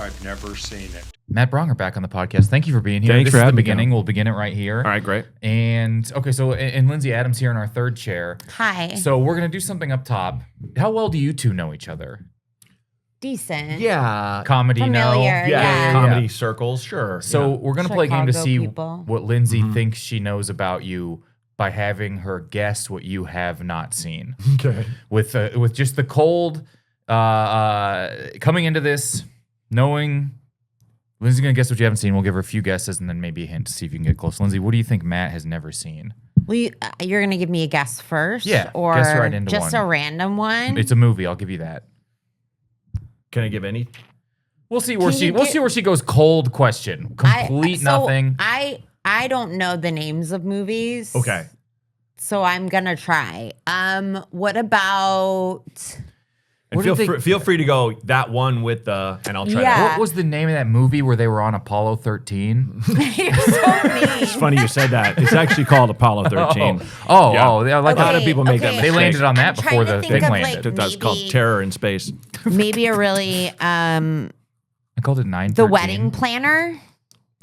I've never seen it. Matt Braunger back on the podcast. Thank you for being here. Thanks this for is the having me, beginning. Cal. We'll begin it right here. All right, great. And okay, so and Lindsay Adams here in our third chair. Hi. So we're gonna do something up top. How well do you two know each other? Decent. Yeah. Comedy, Familiar, no. yeah. Comedy circles, sure. So we're gonna play a game to Chicago see people. what Lindsay thinks she knows about you by having her guess what you have not seen. Okay. With just the cold coming into this, knowing Lindsay's gonna guess what you haven't seen. We'll give her a few guesses and then maybe a hint to see if you can get close. Lindsay, what do you think Matt has never seen? Well, you're going to give me a guess first? Yeah, Or guess right into just one. a random one? It's a movie. I'll give you that. Can I give any? We'll see where we'll see where she goes. Cold question, complete nothing. I don't know the names of movies. Okay. So I'm going to try. What about... And feel free to go that one with the, and I'll try Yeah. that. What was the name of that movie where they were on Apollo 13? You're so mean. It's funny you said that. It's actually called Apollo 13. Oh, Yeah. yeah, like A lot of people make that okay. they mistake. landed on that I'm before trying the to think thing of, landed. like, That's called maybe- Terror in Space. Maybe a really... I called it 9. The Wedding Planner?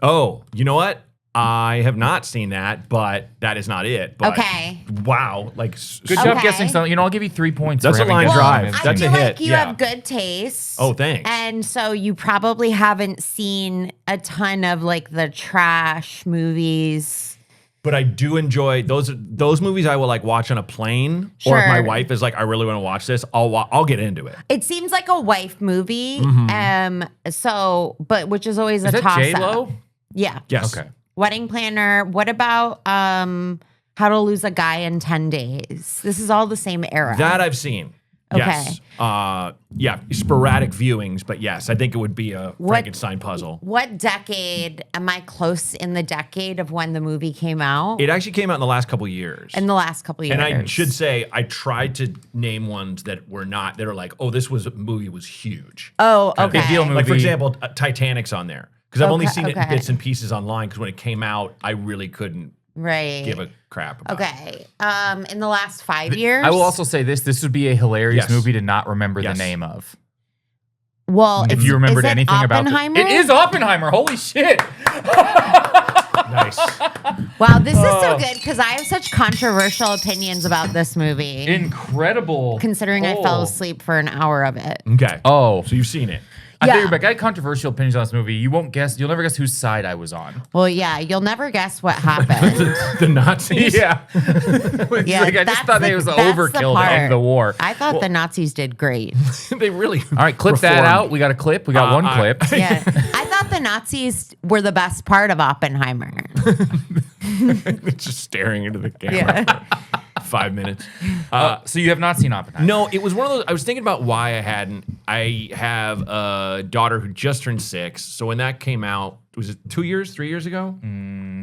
Oh, you know what? I have not seen that, but that is not it. But Okay. Wow. Like, Good job Okay. guessing something. You know, I'll give you 3 points. That's for a having line guessed drive. something That's I a feel hit. like you Yeah. have good taste. Oh, thanks. And so you probably haven't seen a ton of like the trash movies. But I do enjoy those movies. I will like watch on a plane, or if my Sure. wife is like, I really want to watch this, I'll get into it. It seems like a wife movie. But which is always Is a that toss J-Lo? up. Yeah. Yes. Okay. Wedding Planner. What about How to Lose a Guy in 10 Days? This is all the same era. That I've seen. Yes. Yeah. Sporadic viewings, but yes, I think it would be a Frankenstein puzzle. What decade am I close in the decade of when the movie came out? It actually came out in the last couple of years. In the last couple of years. And I should say, I tried to name ones that were not, that are like, oh, this movie was huge. Oh, Kind of okay. Big deal movie. Like, for example, Titanic's on there. Because I've only Okay, seen it in okay. bits and pieces online, because when it came out, I really couldn't Right. give a crap about it. Okay. In the last 5 years. I will also say this would be a hilarious Yes. movie to not remember Yes. the name of. Well, If you remembered is it anything about Oppenheimer? it is Oppenheimer. Holy shit. Nice. Wow, this is so good because I have such controversial opinions about this movie. Incredible. Considering I fell asleep for an hour of it. Okay. Oh. So you've seen it. I Yeah. figured back. I had controversial opinions on this movie. You'll never guess whose side I was on. Well, yeah, you'll never guess what happened. The Nazis? Yeah. It's Yeah, like, I just that's thought the- it was that's the overkill to part. end the war. I thought the Nazis did great. They really. All right, clip that reformed. out. We got a clip. We got one clip. Yeah. I thought the Nazis were the best part of Oppenheimer. Just staring into the camera. Yeah. 5 minutes. So you have not seen Oppenheimer? No, it was one of those. I was thinking about why I hadn't. I have a daughter who just turned 6. So when that came out, was it 3 years ago?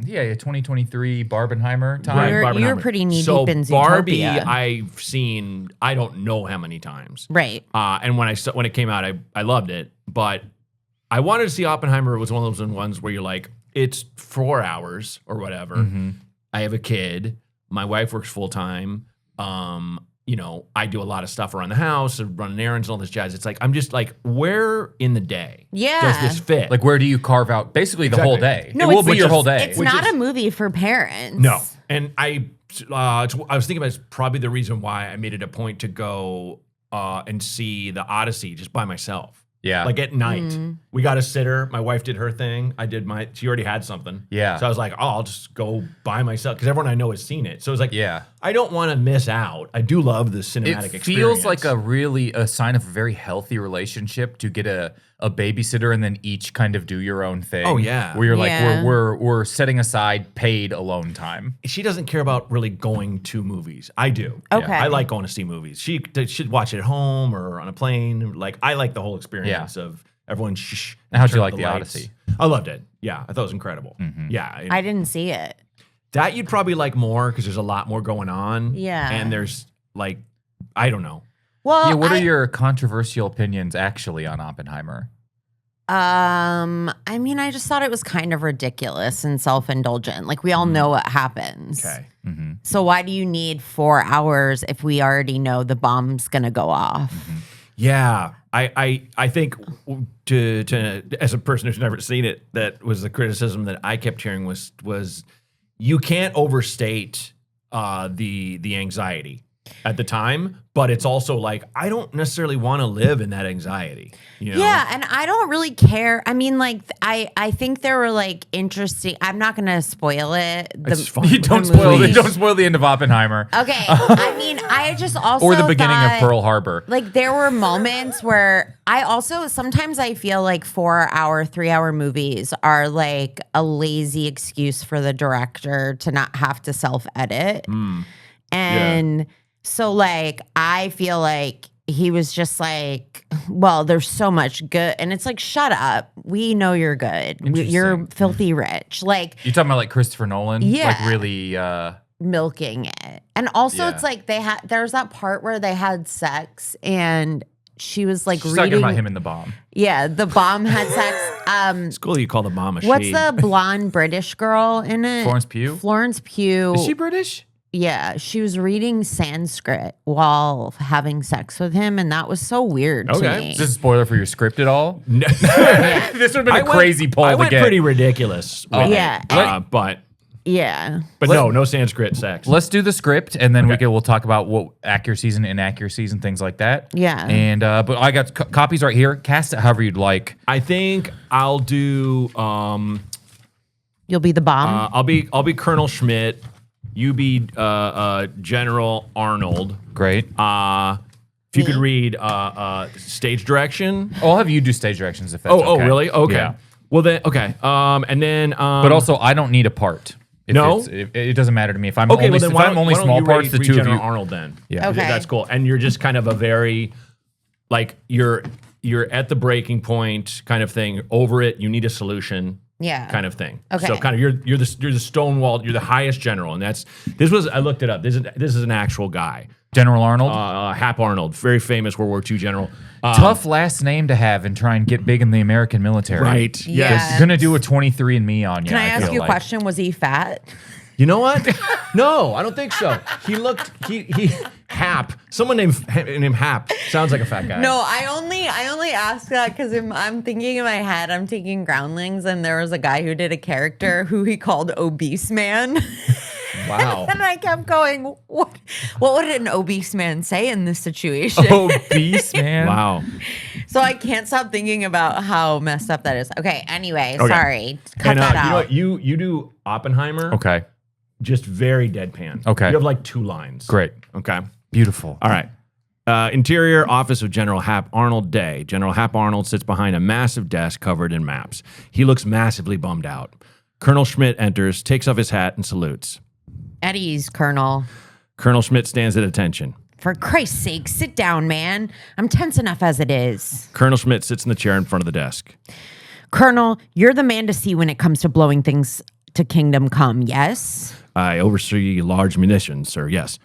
Yeah, 2023 Barbenheimer time. Right, You're Barbenheimer. pretty knee So deep in Barbie, Zootopia. I've seen. I don't know how many times. Right. And when it came out, I loved it. But I wanted to see Oppenheimer. It was one of those ones where you're like, it's 4 hours or whatever. I have a kid. My wife works full time. You know, I do a lot of stuff around the house, running errands and all this jazz. It's like, I'm just like, where in the day does this fit? Like, where do you carve out basically the whole day? Exactly. It will be your whole day. It's not a movie for parents. No. And I was thinking about it's probably the reason why I made it a point to go and see the Odyssey just by myself. Yeah. Like at night. We got a sitter. My wife did her thing. I did she already had something. Yeah. So I was like, oh, I'll just go by myself because everyone I know has seen it. So it's like, Yeah. I don't want to miss out. I do love the cinematic It experience. feels like a sign of a very healthy relationship to get a babysitter and then each kind of do your own thing. Oh, yeah. Where you're Yeah. like, we're setting aside paid alone time. She doesn't care about really going to movies. I do. Okay. I like going to see movies. She should watch it at home or on a plane. Like, I like the whole experience of everyone shh. And how'd you turn like up the lights. Odyssey? I loved it. Yeah, I thought it was incredible. Yeah. I didn't see it. That you'd probably like more because there's a lot more going on. Yeah. And there's like, I don't know. Well, Yeah, what are your controversial opinions actually on Oppenheimer? I mean, I just thought it was kind of ridiculous and self-indulgent. Like, we all know what happens. Okay. So why do you need 4 hours if we already know the bomb's gonna go off? Yeah, I think to as a person who's never seen it, that was the criticism that I kept hearing was you can't overstate the anxiety at the time, but it's also like I don't necessarily want to live in that anxiety. You know? Yeah, and I don't really care. I mean, like, I think there were like interesting. I'm not gonna spoil it. It's fine. You don't spoil the end of Oppenheimer. Okay, I mean, I just also Or the beginning of thought, Pearl Harbor. Like, there were moments where I also sometimes I feel like 4-hour, 3-hour movies are like a lazy excuse for the director to not have to self-edit, and so like I feel like he was just like, well, there's so much good. And it's like, shut up. We know you're good. You're filthy rich. Like, You talking about like Christopher Nolan? Yeah. Like really milking it. And also Yeah. it's like there's that part where they had sex and she was like She's reading. talking about him in The Bomb. Yeah, the bomb had sex. It's cool you call the mom a What's she. the blonde British girl in it? Florence Pugh? Florence Pugh. Is she British? Yeah, she was reading Sanskrit while having sex with him, and that was so weird to Okay. me. Is this a spoiler for your script at all? No. This would have been a crazy poll I to went get. pretty ridiculous. With Yeah. it. But Yeah. no Sanskrit sex. Let's do the script, and then we'll talk about what accuracies and inaccuracies and things like that. Yeah. And but I got copies right here. Cast it however you'd like. I think I'll do. You'll be the bomb. I'll be Colonel Schmidt. You be General Arnold. Great. If you could read stage direction. I'll have you do stage directions if that's Oh, okay. really? Okay. Yeah. Well then, okay. And then, But also, I don't need a part. If No? it doesn't matter to me if I'm okay. only, Well then, if why I'm don't- only why don't small you parts. The read two of General you. Arnold then. Yeah. Okay. That's cool. And you're just kind of a very, like you're at the breaking point kind of thing. Over it, you need a solution. Yeah. Kind of thing. Okay. So kind of you're the stonewall. You're the highest general, and I looked it up. This is an actual guy. General Arnold. Hap Arnold, very famous World War II general. Tough last name to have and try and get big in the American military. Right. Yeah. Yes. Gonna do a 23andMe on you. Can I ask feel you a like. question? Was he fat? You know what? No, I don't think so. He Hap. Someone named Hap sounds like a fat guy. No, I only asked that because I'm thinking in my head, I'm thinking Groundlings, and there was a guy who did a character who he called Obese Man. Wow. And I kept going, what would an obese man say in this situation? Obese man. Wow. So I can't stop thinking about how messed up that is. Okay, anyway, Okay. sorry. Cut And that you know out. what? You do Oppenheimer. Okay. Just very deadpan. Okay. You have like 2 lines. Great. Okay. Beautiful. All right. Interior office of General Hap Arnold Day. General Hap Arnold sits behind a massive desk covered in maps. He looks massively bummed out. Colonel Schmidt enters, takes off his hat, and salutes. At ease, Colonel. Colonel Schmidt stands at attention. For Christ's sake, sit down, man. I'm tense enough as it is. Colonel Schmidt sits in the chair in front of the desk. Colonel, you're the man to see when it comes to blowing things to kingdom come, yes? I oversee large munitions, sir. Yes.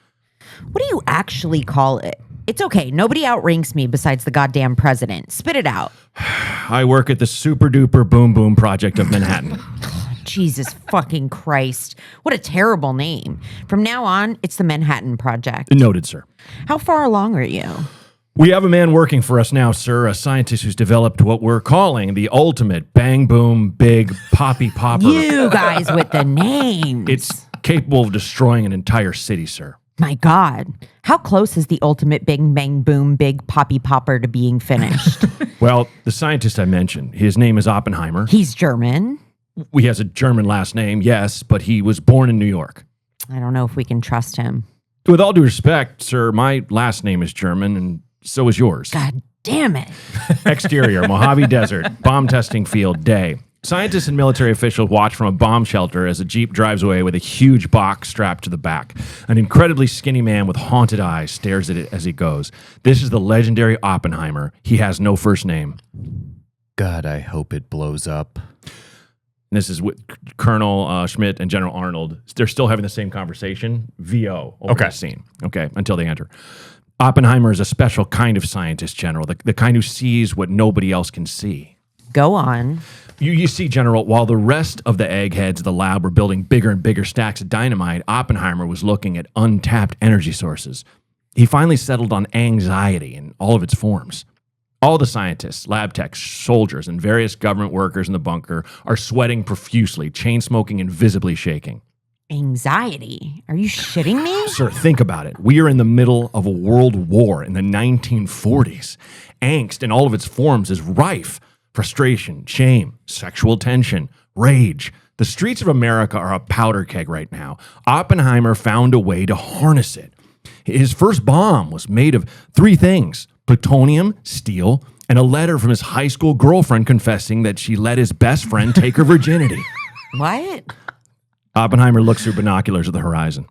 What do you actually call it? It's okay. Nobody outranks me besides the goddamn president. Spit it out. I work at the super duper boom boom project of Manhattan. Jesus fucking Christ. What a terrible name. From now on, it's the Manhattan Project. Noted, sir. How far along are you? We have a man working for us now, sir, a scientist who's developed what we're calling the ultimate bang boom big poppy popper. You guys with the names. It's capable of destroying an entire city, sir. My God. How close is the ultimate big bang boom big poppy popper to being finished? Well, the scientist I mentioned, his name is Oppenheimer. He's German. He has a German last name, yes, but he was born in New York. I don't know if we can trust him. With all due respect, sir, my last name is German, and so is yours. God damn it. Exterior, Mojave Desert, bomb testing field, day. Scientists and military officials watch from a bomb shelter as a Jeep drives away with a huge box strapped to the back. An incredibly skinny man with haunted eyes stares at it as he goes. This is the legendary Oppenheimer. He has no first name. God, I hope it blows up. This is with Colonel Schmidt and General Arnold. They're still having the same conversation. VO over Okay. the scene. Okay, until they enter. Oppenheimer is a special kind of scientist, General, the kind who sees what nobody else can see. Go on. You see, General, while the rest of the eggheads of the lab were building bigger and bigger stacks of dynamite, Oppenheimer was looking at untapped energy sources. he finally settled on anxiety in all of its forms. All the scientists, lab techs, soldiers, and various government workers in the bunker are sweating profusely, chain smoking and visibly shaking. Anxiety? Are you shitting me? Sir, think about it. We are in the middle of a world war in the 1940s. Angst in all of its forms is rife. Frustration, shame, sexual tension, rage. The streets of America are a powder keg right now. Oppenheimer found a way to harness it. His first bomb was made of 3 things: plutonium, steel, and a letter from his high school girlfriend confessing that she let his best friend take her virginity. What? Oppenheimer looks through binoculars at the horizon.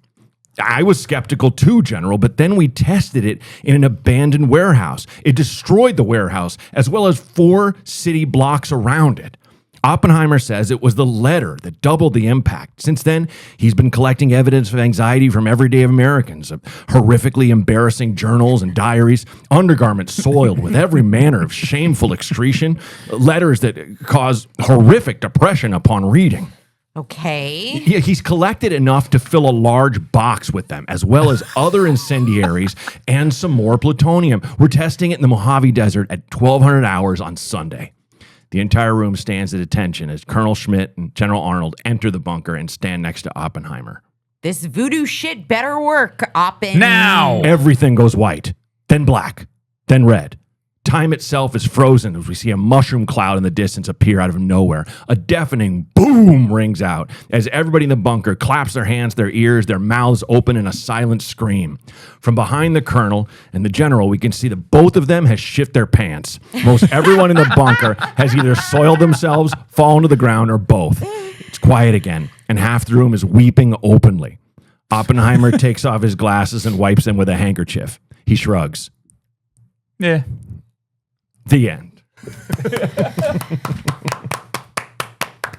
I was skeptical too, General, but then we tested it in an abandoned warehouse. It destroyed the warehouse as well as 4 city blocks around it. Oppenheimer says it was the letter that doubled the impact. Since then, he's been collecting evidence of anxiety from everyday Americans, of horrifically embarrassing journals and diaries, undergarments soiled with every manner of shameful excretion, letters that cause horrific depression upon reading. Okay. Yeah, he's collected enough to fill a large box with them, as well as other incendiaries and some more plutonium. We're testing it in the Mojave Desert at 1200 hours on Sunday. The entire room stands at attention as Colonel Schmidt and General Arnold enter the bunker and stand next to Oppenheimer. This voodoo shit better work, Oppen. Now! Everything goes white, then black, then red. Time itself is frozen as we see a mushroom cloud in the distance appear out of nowhere. A deafening boom rings out as everybody in the bunker claps their hands, their ears, their mouths open in a silent scream. From behind the colonel and the general, we can see that both of them has shit their pants. Most everyone in the bunker has either soiled themselves, fallen to the ground, or both. It's quiet again, and half the room is weeping openly. Oppenheimer takes off his glasses and wipes them with a handkerchief. He shrugs. Yeah. The end.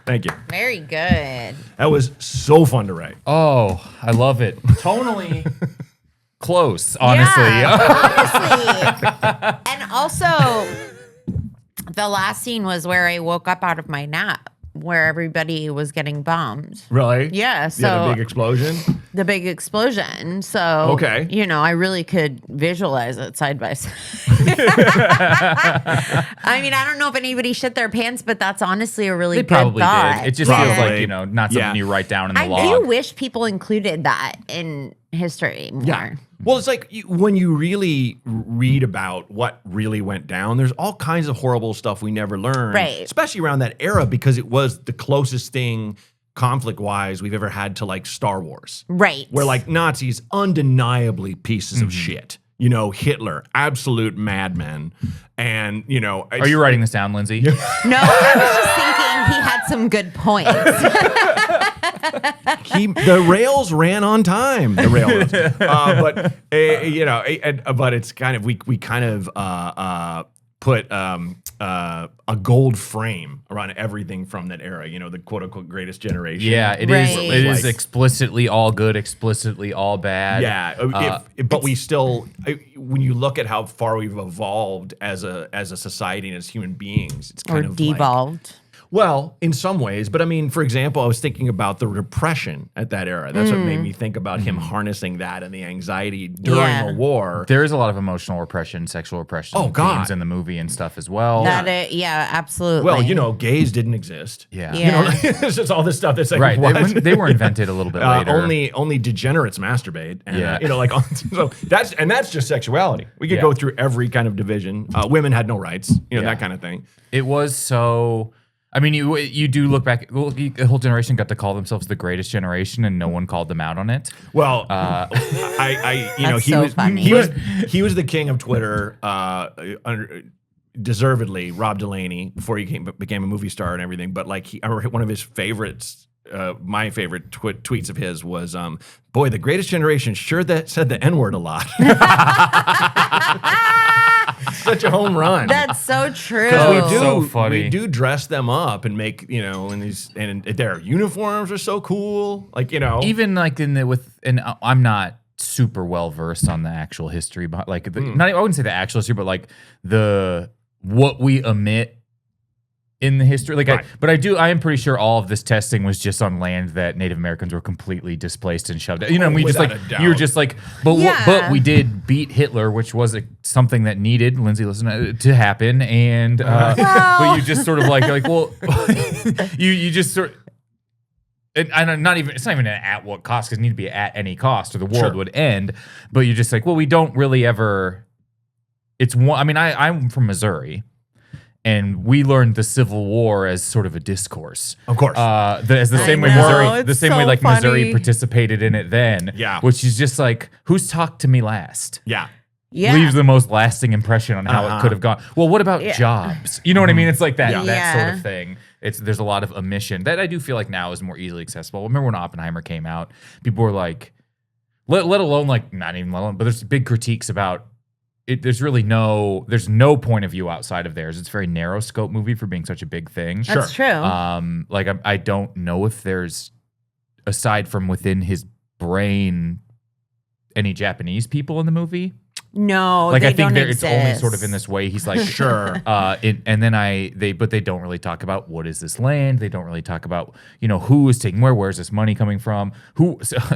Thank you. Very good. That was so fun to write. Oh, I love it. Tonally close, honestly. Yeah, honestly. And also, the last scene was where I woke up out of my nap, where everybody was getting bombed. Really? Yeah. So Yeah, the big explosion. the big explosion. So, Okay. you know, I really could visualize it side by side. I mean, I don't know if anybody shit their pants, but that's honestly a really They good probably thought. did. It just feels Probably. like, you know, not something Yeah. you write down in the I log. do wish people included that in history more. Yeah. Well, it's like when you really read about what really went down, there's all kinds of horrible stuff we never learned. Right. Especially around that era because it was the closest thing conflict-wise we've ever had to like Star Wars. Right. Where like Nazis, undeniably pieces of shit. You know, Hitler, absolute madmen. And, you know. Are you writing this down, Lindsay? No, I was just thinking he had some good points. The rails ran on time. The rails, but you know, but it's kind of we kind of put a gold frame around everything from that era. You know, the quote unquote greatest generation. Yeah, it is. Right. It is Like- explicitly all good, explicitly all bad. Yeah, but we still, when you look at how far we've evolved as a society and as human beings, it's Or kind of like, devolved. well, in some ways, but I mean, for example, I was thinking about the repression at that era. That's what made me think about him harnessing that and the anxiety during Yeah. the war. There is a lot of emotional repression, sexual repression themes in the movie and stuff as well. Yeah, absolutely. Well, you know, gays didn't exist. Yeah. You know, Yeah. it's just all this stuff that's like, Right. what? They were invented a little bit later. Only degenerates masturbate. And, Yeah. you know, like, so that's just sexuality. We could Yeah. go through every kind of division. Women had no rights, you know, Yeah. that kind of thing. It was so. I mean, you do look back. Well, the whole generation got to call themselves the greatest generation, and no one called them out on it. Well, I you know, That's he so was funny. he was the king of Twitter, deservedly. Rob Delaney before he became a movie star and everything. But like, I remember one of his favorites. My favorite tweets of his was, "Boy, the greatest generation sure that said the N-word a lot." Such a home run. That's so true. Because so funny. We do dress them up and make, you know, and their uniforms are so cool. Like, you know, Even like I'm not super well versed on the actual history, but like I wouldn't say the actual history, but like what we omit in the history. Like, Right. I am pretty sure all of this testing was just on land that Native Americans were completely displaced and shoved. You know, and we just without like a doubt. you were just like, but Yeah. but we did beat Hitler, which was something that needed Lindsay to happen, and but you just sort of like well, you just sort. And I'm not even. It's not even an at what cost because it need to be at any cost or the world would end. But you're just like, well, we don't really ever. It's one. I mean, I'm from Missouri. And we learned the Civil War as sort of a discourse, Of course. As the same way know, Missouri, it's so Missouri funny. participated in it then. Yeah. which is just like, who's talked to me last? Yeah. Yeah. Leaves the most lasting impression on how it could have gone. Well, what about jobs? You know what I mean? It's like that sort of thing. There's a lot of omission that I do feel like now is more easily accessible. Remember when Oppenheimer came out? People were like, let alone like not even let alone, but there's big critiques about. There's no point of view outside of theirs. It's a very narrow scope movie for being such a big thing. That's true. Like I don't know if there's, aside from within his brain, any Japanese people in the movie. No, Like they I think don't it's only exist. sort of in this way. He's like, Sure. but they don't really talk about what is this land. They don't really talk about, who is taking where's this money coming from?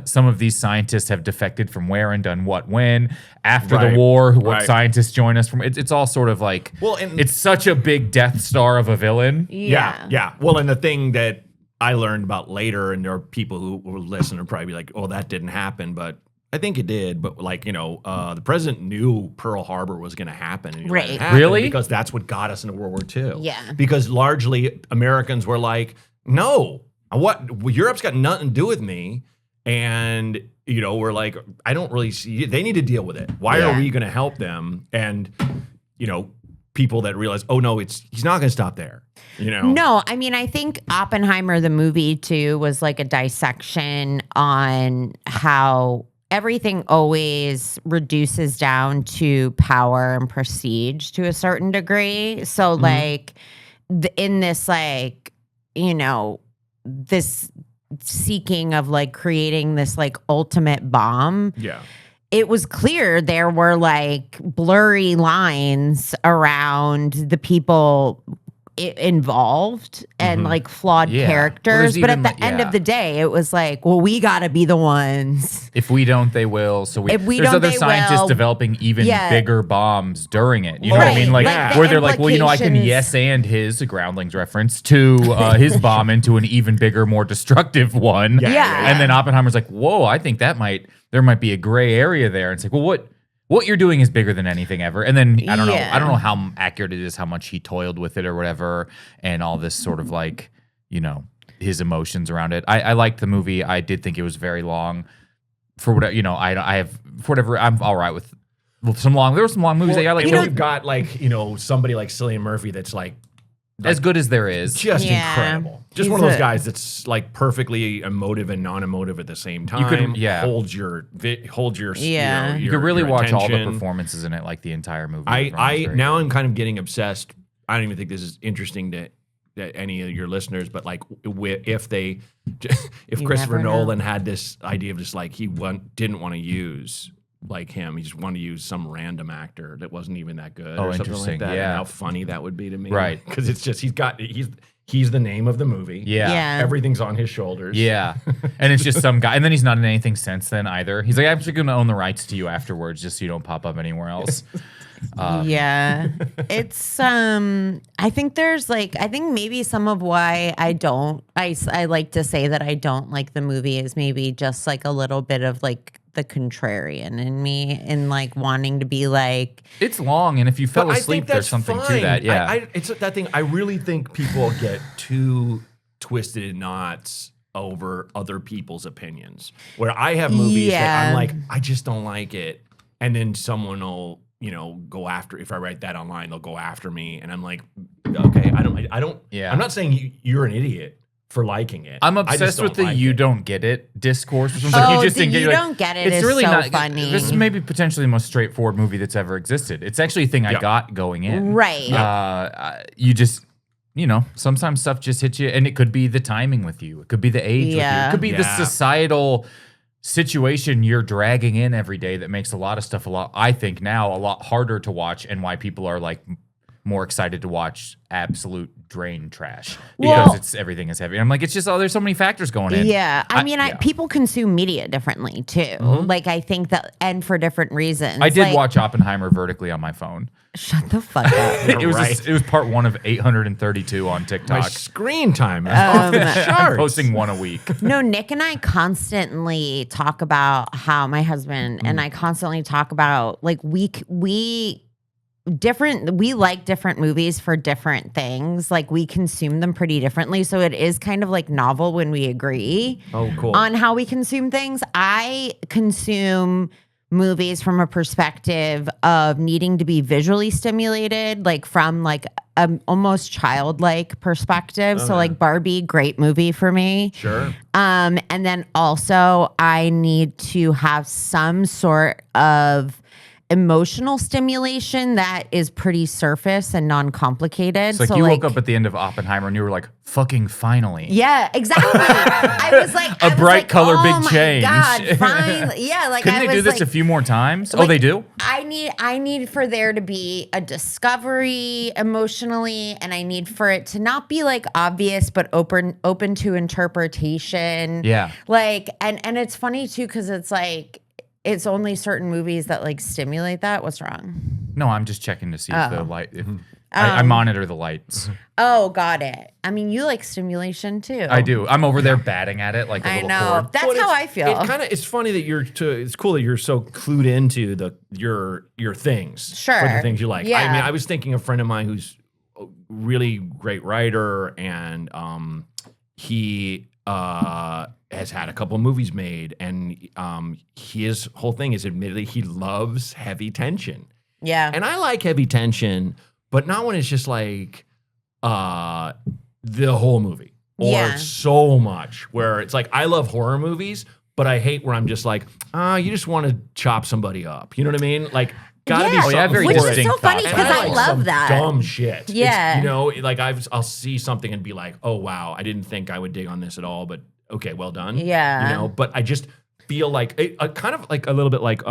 Some of these scientists have defected from where and done what when after Right. the war. What Right. scientists join us from? It's all sort of like, Well, and- it's such a big Death Star of a villain. Yeah. Well, and the thing that I learned about later, and there are people who will listen and probably be like, oh, that didn't happen. But I think it did. But like, the president knew Pearl Harbor was going to happen. And he let it Right. happen Really? Because that's what got us into World War II. Yeah. Because largely Americans were like, no, Europe's got nothing to do with me. And, we're like, I don't really see, they need to deal with it. Why are we going to help them? And, people that realize, oh no, he's not going to stop there. No, I mean, I think Oppenheimer, the movie too, was like a dissection on how everything always reduces down to power and prestige to a certain degree. So like in this, like, this seeking of like creating this like ultimate bomb. Yeah. It was clear there were like blurry lines around the people involved and like flawed Yeah. Well, characters. there's But even at the end yeah. of the day, it was like, well, we got to be the ones. If we don't, they will. So If we there's don't, other they scientists will. developing even Yeah. bigger bombs during it. You know what I Right. mean? Like, Like, the where they're like, well, I can implications- yes and his, a Groundlings reference, to his bomb into an even bigger, more destructive one. Yeah. And then Oppenheimer's like, whoa, I think there might be a gray area there. And it's like, well, what you're doing is bigger than anything ever. And then I don't know how accurate it is, how much he toiled with it or whatever, and all this sort of like, his emotions around it. I liked the movie. I did think it was very long. For whatever, I'm all right with there were some long movies that I like. You've got like, somebody like Cillian Murphy that's like as good as there is. just Yeah. incredible. Just He's one of those a- guys that's like perfectly emotive and non-emotive at the same time. Holds your Yeah. You could really watch all the attention. performances in it, like the entire movie. I now I'm kind of getting obsessed. I don't even think this is interesting to any of your listeners, but like if Christopher never know. Nolan had this idea of just like didn't want to use like him, he just wanted to use some random actor that wasn't even that good Oh, or something interesting. like that. Yeah. And how funny that would be to me, Right. Because it's just he's the name of the movie. Yeah. Everything's on his shoulders. Yeah. And it's just some guy. And then he's not in anything since then either. He's like, I'm just going to own the rights to you afterwards just so you don't pop up anywhere else. Yeah. It's I think maybe some of why I like to say that I don't like the movie is maybe just like a little bit of like the contrarian in me and like wanting to be like, It's long, and if you fell But I asleep, think there's that's something fine. to that. Yeah. It's that thing. I really think people get too twisted in knots over other people's opinions. Where I have movies that I'm Yeah. like, I just don't like it, and then someone will, go after. If I write that online, they'll go after me, and I'm like, okay, I don't. Yeah. I'm not saying you're an idiot for liking it. I'm I just obsessed with don't the like "you it. don't get it" discourse. Which Oh, you just the didn't get "you like, don't get it" it's is really so not, funny. This is maybe potentially the most straightforward movie that's ever existed. It's actually a thing I Yeah. got going in. right. You just, sometimes stuff just hits you, and it could be the timing with you. It could be the age with you. Yeah. It could be the Yeah. societal situation you're dragging in every day that makes a lot of stuff I think now a lot harder to watch, and why people are like more excited to watch absolute drain trash Well- because everything is heavy. I'm like, it's just there's so many factors going in. Yeah. I mean, yeah. people consume media differently too. Like, I think that, and for different reasons. I did Like, watch Oppenheimer vertically on my phone. Shut the fuck up. It was Right. it was part 1 of 832 on My TikTok. screen time is off the I'm charts. posting 1 a week. No, Nick and I constantly talk about how my husband and I constantly talk about like we like different movies for different things. Like we consume them pretty differently. So it is kind of like novel when we agree Oh, cool. on how we consume things. I consume movies from a perspective of needing to be visually stimulated, like from like a almost childlike perspective. So like Barbie, great movie for me. Sure. And then also I need to have some sort of emotional stimulation that is pretty surface and non-complicated. It's like so you like, woke up at the end of Oppenheimer and you were like, fucking finally. yeah, exactly. I was like, A bright color, oh big my change." God, finally. Yeah, like Couldn't I they was do this like, a few more times? Oh, like, they do? I need for there to be a discovery emotionally, and I need for it to not be like obvious, but open to interpretation. Yeah. Like, and it's funny too, because it's like it's only certain movies that like stimulate that. What's wrong? No, I'm just checking to see if the light. Mm-hmm. I monitor the lights. Oh, got it. I mean, you like stimulation too. I do. I'm over there batting at it like a I little know. cord. That's Well, how I feel. It's funny that it's cool that you're so clued into your things. For Sure. the things you like. I Yeah. mean, I was thinking of a friend of mine who's a really great writer, and he has had a couple of movies made, and his whole thing is admittedly he loves heavy tension. yeah. And I like heavy tension, but not when it's just like the whole movie or Yeah. so much where it's like I love horror movies, but I hate where I'm just like, you just want to chop somebody up. You know what I mean? Like, gotta be Yeah. something Oh, yeah, very for Which is it. distinct so funny thoughts. because And I like love some that. dumb shit. It's, Yeah. you know, like I'll see something and be like, oh wow, I didn't think I would dig on this at all, but okay, well done. Yeah. You know, but I just feel like kind of like a little bit like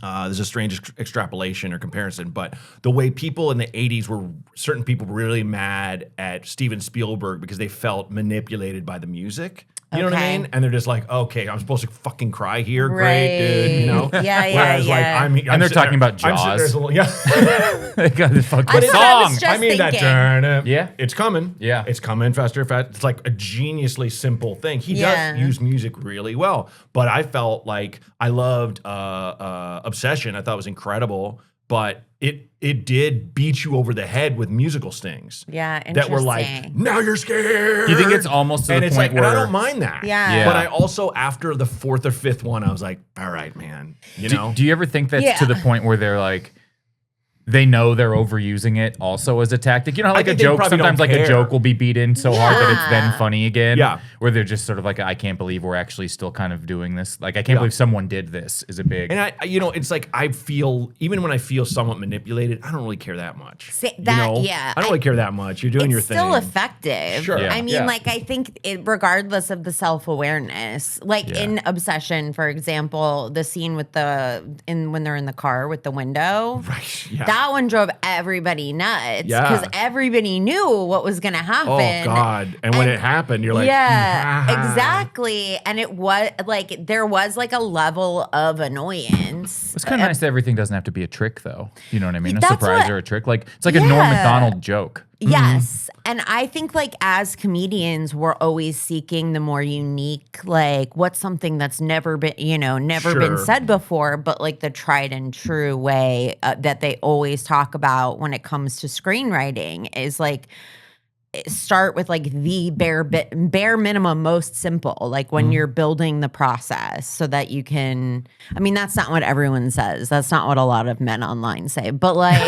there's a strange extrapolation or comparison, but the way people in the 80s were certain people were really mad at Steven Spielberg because they felt manipulated by the music. You know what I Okay. mean? And they're just like, okay, I'm supposed to fucking cry here. Great, dude. You know? Right. Yeah, yeah, Whereas, like, yeah. I'm And they're sitting talking there- about I'm sitting there, Jaws. there's a little- yeah. They got the fucking That's what I was song. just I mean thinking. that Yeah. it's coming. Yeah. It's coming faster, fast. It's like a geniusly simple thing. He Yeah. does use music really well, but I felt like I loved Obsession. I thought it was incredible, but it did beat you over the head with musical stings. Yeah, That were like, interesting. now you're scared. Do you think it's almost to and the it's point like, and I where don't mind that. Yeah. Yeah. But I also, after the fourth or fifth one, I was like, all right, man. You know? do you ever think that's Yeah. to the point where they're like, they know they're overusing it also as a tactic? You know, how, like a think they joke, probably sometimes don't like a care. joke will be beat in so hard that it's then Yeah. funny again. Yeah. Where they're just sort of like, I can't believe we're actually still kind of doing this. Like, I can't believe someone did this is a big. And it's like I feel, even when I feel somewhat manipulated, I don't really care that much. See, You that- know? yeah. I don't really care that much. You're doing your It's thing. still effective. Sure. Yeah. I mean, Yeah. like, I think regardless of the self-awareness, like Yeah. in Obsession, for example, the scene with when they're in the car with the window, Right. Yeah. that one drove everybody nuts Yeah. because everybody knew what was going to happen. Oh God! And when it happened, you're like, yeah, exactly. And it was like there was like a level of annoyance. It's kind of nice that everything doesn't have to be a trick, though. You know what I mean? A That's surprise what- or a trick. Like, it's like a Norm Yeah. Macdonald joke. Yes. And I think like as comedians, we're always seeking the more unique, like what's something that's never been, never been Sure. said before, but like the tried and true way that they always talk about when it comes to screenwriting is like, start with like the bare minimum, most simple, like when you're building the process so that you can, I mean, that's not what everyone says. That's not what a lot of men online say, but like,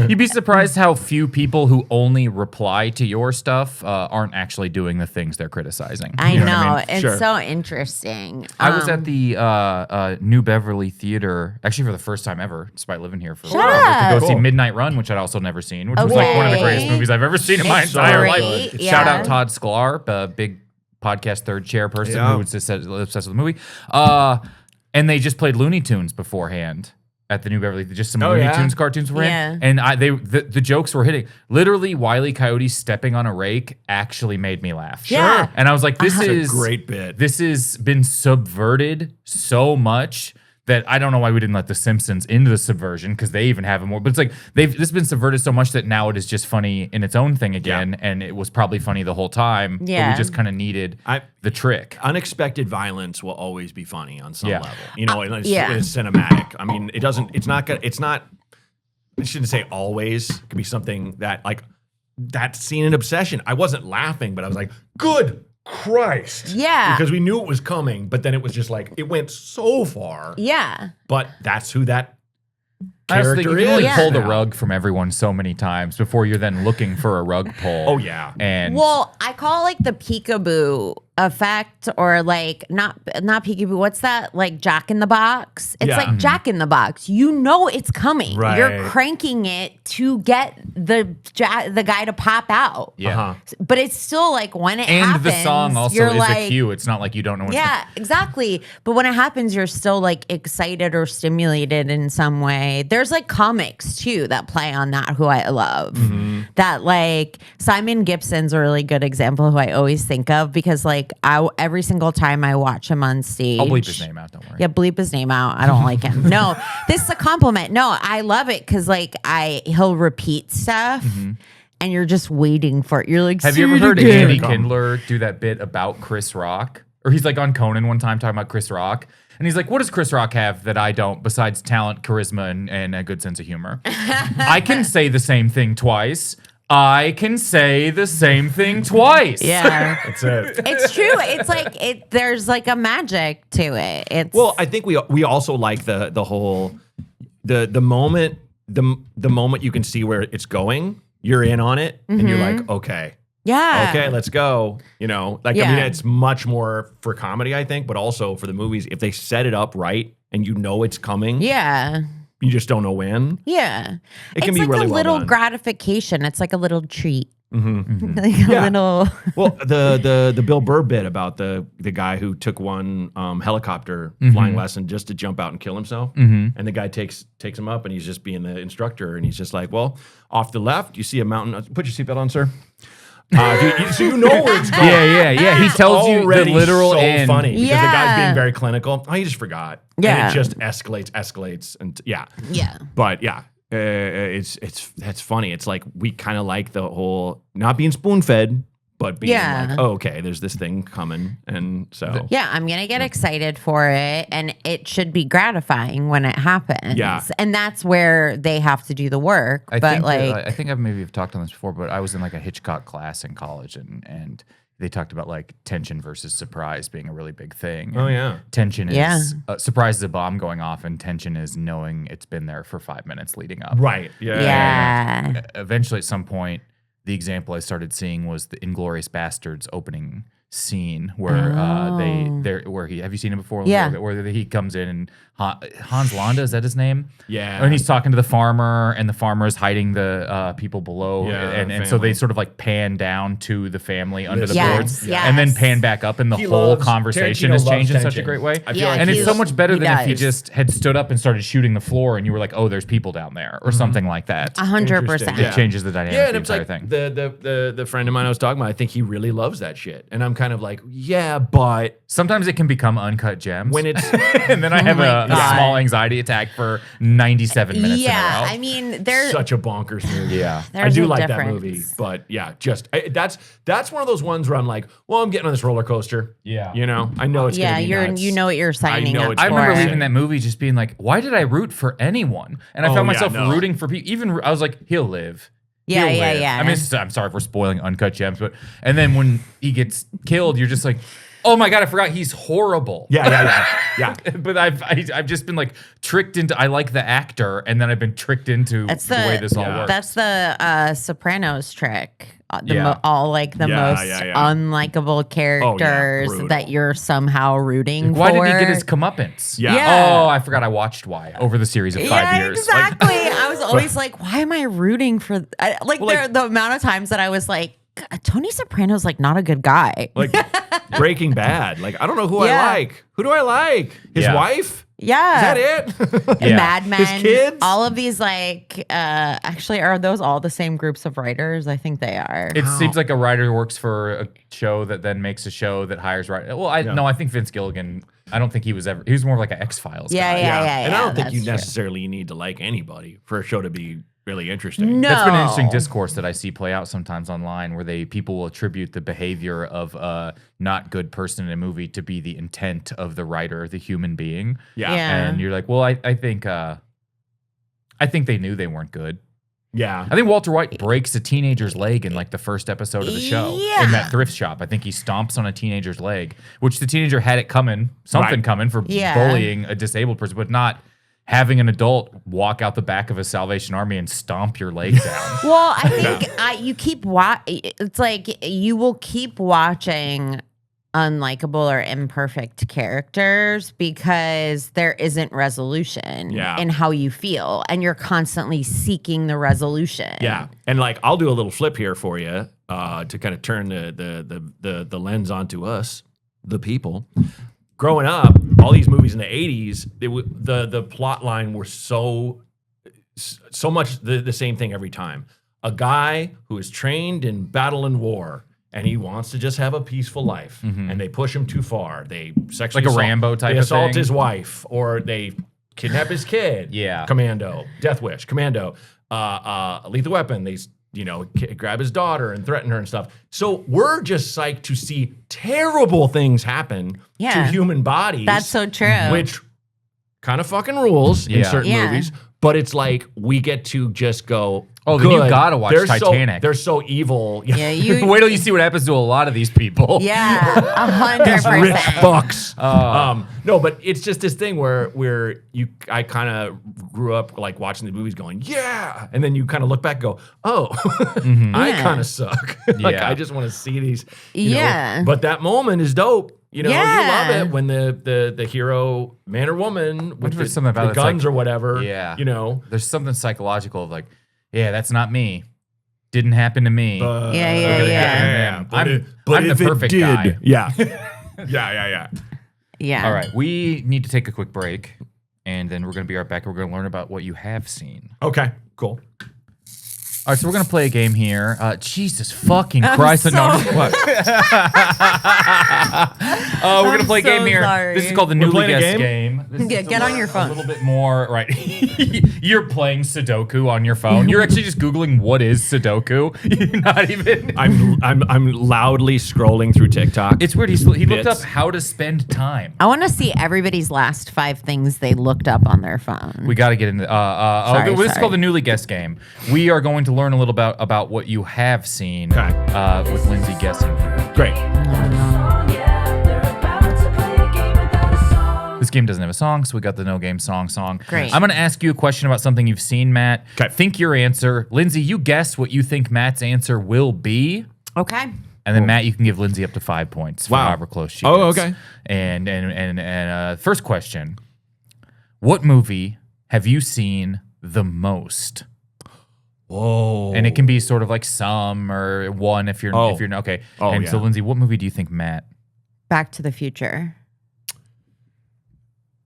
You'd be surprised how few people who only reply to your stuff aren't actually doing the things they're criticizing. I You know, what I mean? it's Sure. so interesting. I was at the New Beverly Theater, actually for the first time ever, despite living here for a while, to go see Cool. Midnight Run, which I'd also never seen, which was like one of the greatest Okay. movies I've ever seen in my It's entire great, life. yeah. Shout out Todd Sklar, a big podcast third chair person Yeah. who was just obsessed with the movie. And they just played Looney Tunes beforehand. at the New Beverly, just some Oh, Looney yeah? Tunes cartoons were Yeah. in, and the jokes were hitting. Literally, Wile E. Coyote stepping on a rake actually made me laugh. Yeah. And I was like, this It's is a great bit. This has been subverted so much that I don't know why we didn't let The Simpsons into the subversion, because they even have it more. But it's like this has been subverted so much that now it is just funny in its own thing again, and it was probably funny the whole time. But Yeah. we just kind of needed the trick. Unexpected violence will always be funny on some Yeah. level. You know, and it's, yeah. it's cinematic. I mean, it's not, I shouldn't say always. It could be something that, like, that scene in Obsession. I wasn't laughing, but I was like, good Christ. Yeah. Because we knew it was coming, but then it was just like, it went so far. Yeah. But that's who that Honestly, character you can only is. pull the now. rug from everyone so many times before you're then looking for a rug pull. Oh, yeah. And Well, I call it like the peekaboo effect, or like not peekaboo. What's that? Like Jack in the Box. It's Yeah. like Jack in the Box. You know it's coming. Right. You're cranking it to get the guy to pop out. yeah. Uh-huh. But it's still like when it And happens, the song also you're is like, a cue. It's not like you don't know what's yeah, exactly. But when it happens, you're still like excited or stimulated in some way. There's like comics too that play on that, who I love. That like Simon Gibson's a really good example who I always think of, because like every single time I watch him on stage, I'll bleep his name out, don't worry. Yeah, bleep his name out. I don't like him. No, this is a compliment. No, I love it because like he'll repeat stuff. And you're just waiting for it. You're like, Have you ever "Say it heard again." Andy Kindler do that bit about Chris Rock? Or he's like on Conan one time talking about Chris Rock. And he's like, what does Chris Rock have that I don't besides talent, charisma, and a good sense of humor? I can say the same thing twice. I can say the same thing twice. Yeah. That's it. It's true. It's like there's like a magic to it. It's Well, I think we also like the whole the moment you can see where it's going, you're in on it, and you're like, okay, let's go. You know, like I mean, Yeah. it's much more for comedy, I think, but also for the movies. If they set it up right and you know it's coming, Yeah. you just don't know when. Yeah. It can it's be like really a well little done. gratification. It's like a little treat. Like a Yeah. little Well, the Bill Burr bit about the guy who took one helicopter flying lesson just to jump out and kill himself, and the guy takes him up, and he's just being the instructor, and he's just like, well, off the left, you see a mountain. Put your seatbelt on, sir. So you know where it's going. Yeah. He tells you the Already literal so end. funny because the guy's Yeah. being very clinical. Oh, you just forgot. Yeah. And it just escalates, and yeah. yeah. But yeah, that's funny. It's like we kind of like the whole not being spoon fed, but being Yeah. like, oh, okay, there's this thing coming, and so Yeah, I'm gonna get excited for it, and it should be gratifying when it happens. Yeah. And that's where they have to do the work. I but think like, I think I've maybe talked on this before, but I was in like a Hitchcock class in college, and they talked about like tension versus surprise being a really big thing. Oh, And yeah. tension is Yeah. surprise is a bomb going off, and tension is knowing it's been there for 5 minutes leading up. right, yeah. Eventually, at some point, the example I started seeing was the Inglorious Bastards opening scene where where he have you seen it before? Yeah. Where he comes in and Hans Landa, is that his name? Yeah. And he's talking to the farmer, and the farmer is hiding the people below, Yeah, and the so they family. sort of like pan down to the family under the Yes, boards, yes. and then pan back up, and the He whole loves- conversation Tarantino has loves changed in such a tension. great way. I feel Yeah, like And it's he's- so much better he than if he does. just had stood up and started shooting the floor, and you were like, "Oh, there's people down there," or something like that. 100%. Yeah. It changes the dynamic Yeah, of and the it's entire like thing. the friend of mine I was talking about, I think he really loves that shit. And I'm kind of like, yeah, but Sometimes it can become uncut gems. when it's and then I have my a God. small anxiety attack for 97 minutes Yeah, in a row. I mean, there's such a bonkers movie. Yeah. I There's do a like that difference. movie, but yeah, that's one of those ones where I'm like, well, I'm getting on this roller coaster. Yeah. You know, I know it's yeah, gonna be you're nuts. you know what you're signing know up it's I for. remember Right. leaving that movie just being like, why did I root for anyone? And I Oh, found yeah, myself no. rooting for people. Even I was like, he'll live. Yeah, He'll yeah, live. yeah. I mean, I'm sorry if we're spoiling Uncut Gems, but and then when he gets killed, you're just like, oh my God, I forgot he's horrible. Yeah. But I've just been like tricked into, I like the actor, and then I've been tricked into That's the way this all yeah. works. That's the Sopranos trick. Yeah. All like the Yeah, most yeah, yeah. unlikable characters brutal. that you're somehow rooting Why for. did he get his comeuppance? Yeah. Yeah. Oh, I forgot I watched Why over the series of 5 years. Exactly. I was always like, why am I rooting for the amount of times that I was like, Tony Soprano's like not a good guy. Like Breaking Bad. Like, I don't know who Yeah. I like. Who do I like? His Yeah. wife? Yeah. Is that it? Yeah. Mad Men. His kids? All of these, like, actually, are those all the same groups of writers? I think they are. It seems like a writer who works for a show that then makes a show that hires writers. Well, I think Vince Gilligan, I don't think he was more like an X-Files Yeah, guy. yeah. And I don't think that's you true. necessarily need to like anybody for a show to be really interesting. No. That's been an interesting discourse that I see play out sometimes online where people will attribute the behavior of a not good person in a movie to be the intent of the writer, the human being. Yeah. And you're like, well, I think they knew they weren't good. Yeah. I think Walter White breaks a teenager's leg in like the first episode of the show in that thrift shop. I think he stomps on a teenager's leg, which the teenager had it coming, coming for bullying a disabled person, but not having an adult walk out the back of a Salvation Army and stomp your leg down. Well, I think you keep it's like you will keep watching unlikable or imperfect characters because there isn't resolution in how you feel, and you're constantly seeking the resolution. Yeah. And like I'll do a little flip here for you to kind of turn the lens onto us, the people. Growing up, all these movies in the 80s, the plot line were so much the same thing every time. A guy who is trained in battle and war, and he wants to just have a peaceful life, and they push him too far. They sexually Like a Rambo type They of assault thing? his wife, or they kidnap his kid. Yeah. Commando, Death Wish, Commando, Lethal Weapon. They grab his daughter and threaten her and stuff. So we're just psyched to see terrible things happen to human bodies. That's so true. Which kind of fucking rules in certain movies. But it's like we get to just go, Oh, then you gotta watch they're Titanic. They're so evil. Yeah, you Wait till you see what happens to a lot of these people. Yeah, These rich 100%. fucks. No, but it's just this thing where I kind of grew up like watching the movies going, yeah. And then you kind of look back and go, oh, I kind of suck. Like Yeah. I just want to see these. You Yeah. know? But that moment is dope. You know, you Yeah. love it when the hero, man or woman, with there's the, something about the it's guns like- or whatever. Yeah. You know. There's something psychological of like, yeah, that's not me. Didn't happen to me. Yeah. I'm the perfect guy. Yeah. yeah. Yeah. All right, we need to take a quick break, and then we're going to be right back. We're going to learn about what you have seen. Okay, cool. All right, so we're going to play a game here. Jesus fucking I'm Christ. so- What? We're going to play a game so here. sorry. This is called the We're Newly playing a Guessed game? Game. This is Get on your phone. A little bit more, right. You're playing Sudoku on your phone. You're actually just Googling what is Sudoku. You're not even. I'm loudly scrolling through TikTok. It's weird. He looked up Bits. how to spend time. I want to see everybody's last 5 things they looked up on their phone. We got to get into. Sorry, this is sorry. called the Newly Guessed Game. We are going to learn a little about what you have seen. Okay. With Lindsay guessing. Great. This game doesn't have a song, so we got the no game song. Great. I'm going to ask you a question about something you've seen, Matt. Okay. Think your answer. Lindsay, you guess what you think Matt's answer will be. Okay. And then Matt, you can give Lindsay up to 5 points for Wow. however close she Oh, gets. okay. And first question: what movie have you seen the most? Whoa. And it can be sort of like some or one if you're Oh. okay. Oh, and so yeah. Lindsay, what movie do you think Matt? Back to the Future.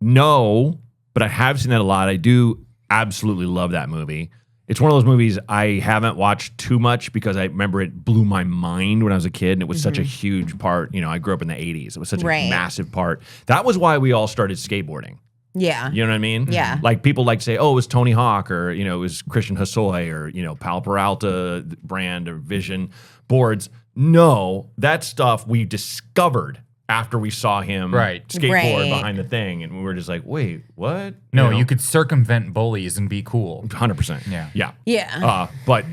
No, but I have seen that a lot. I do absolutely love that movie. It's one of those movies I haven't watched too much because I remember it blew my mind when I was a kid, and it was such a huge part. You know, I grew up in the 80s. It was such a Right. massive part. That was why we all started skateboarding. Yeah. You know what I mean? Yeah. Like people like to say, oh, it was Tony Hawk, or, you know, it was Christian Hosoi, or, you know, Pal Peralta brand or Vision boards. No, that stuff we discovered after we saw him skateboard Right. behind the thing. And we were just like, wait, what? No, know? you could circumvent bullies and be cool. 100%. Yeah. Yeah. Yeah. But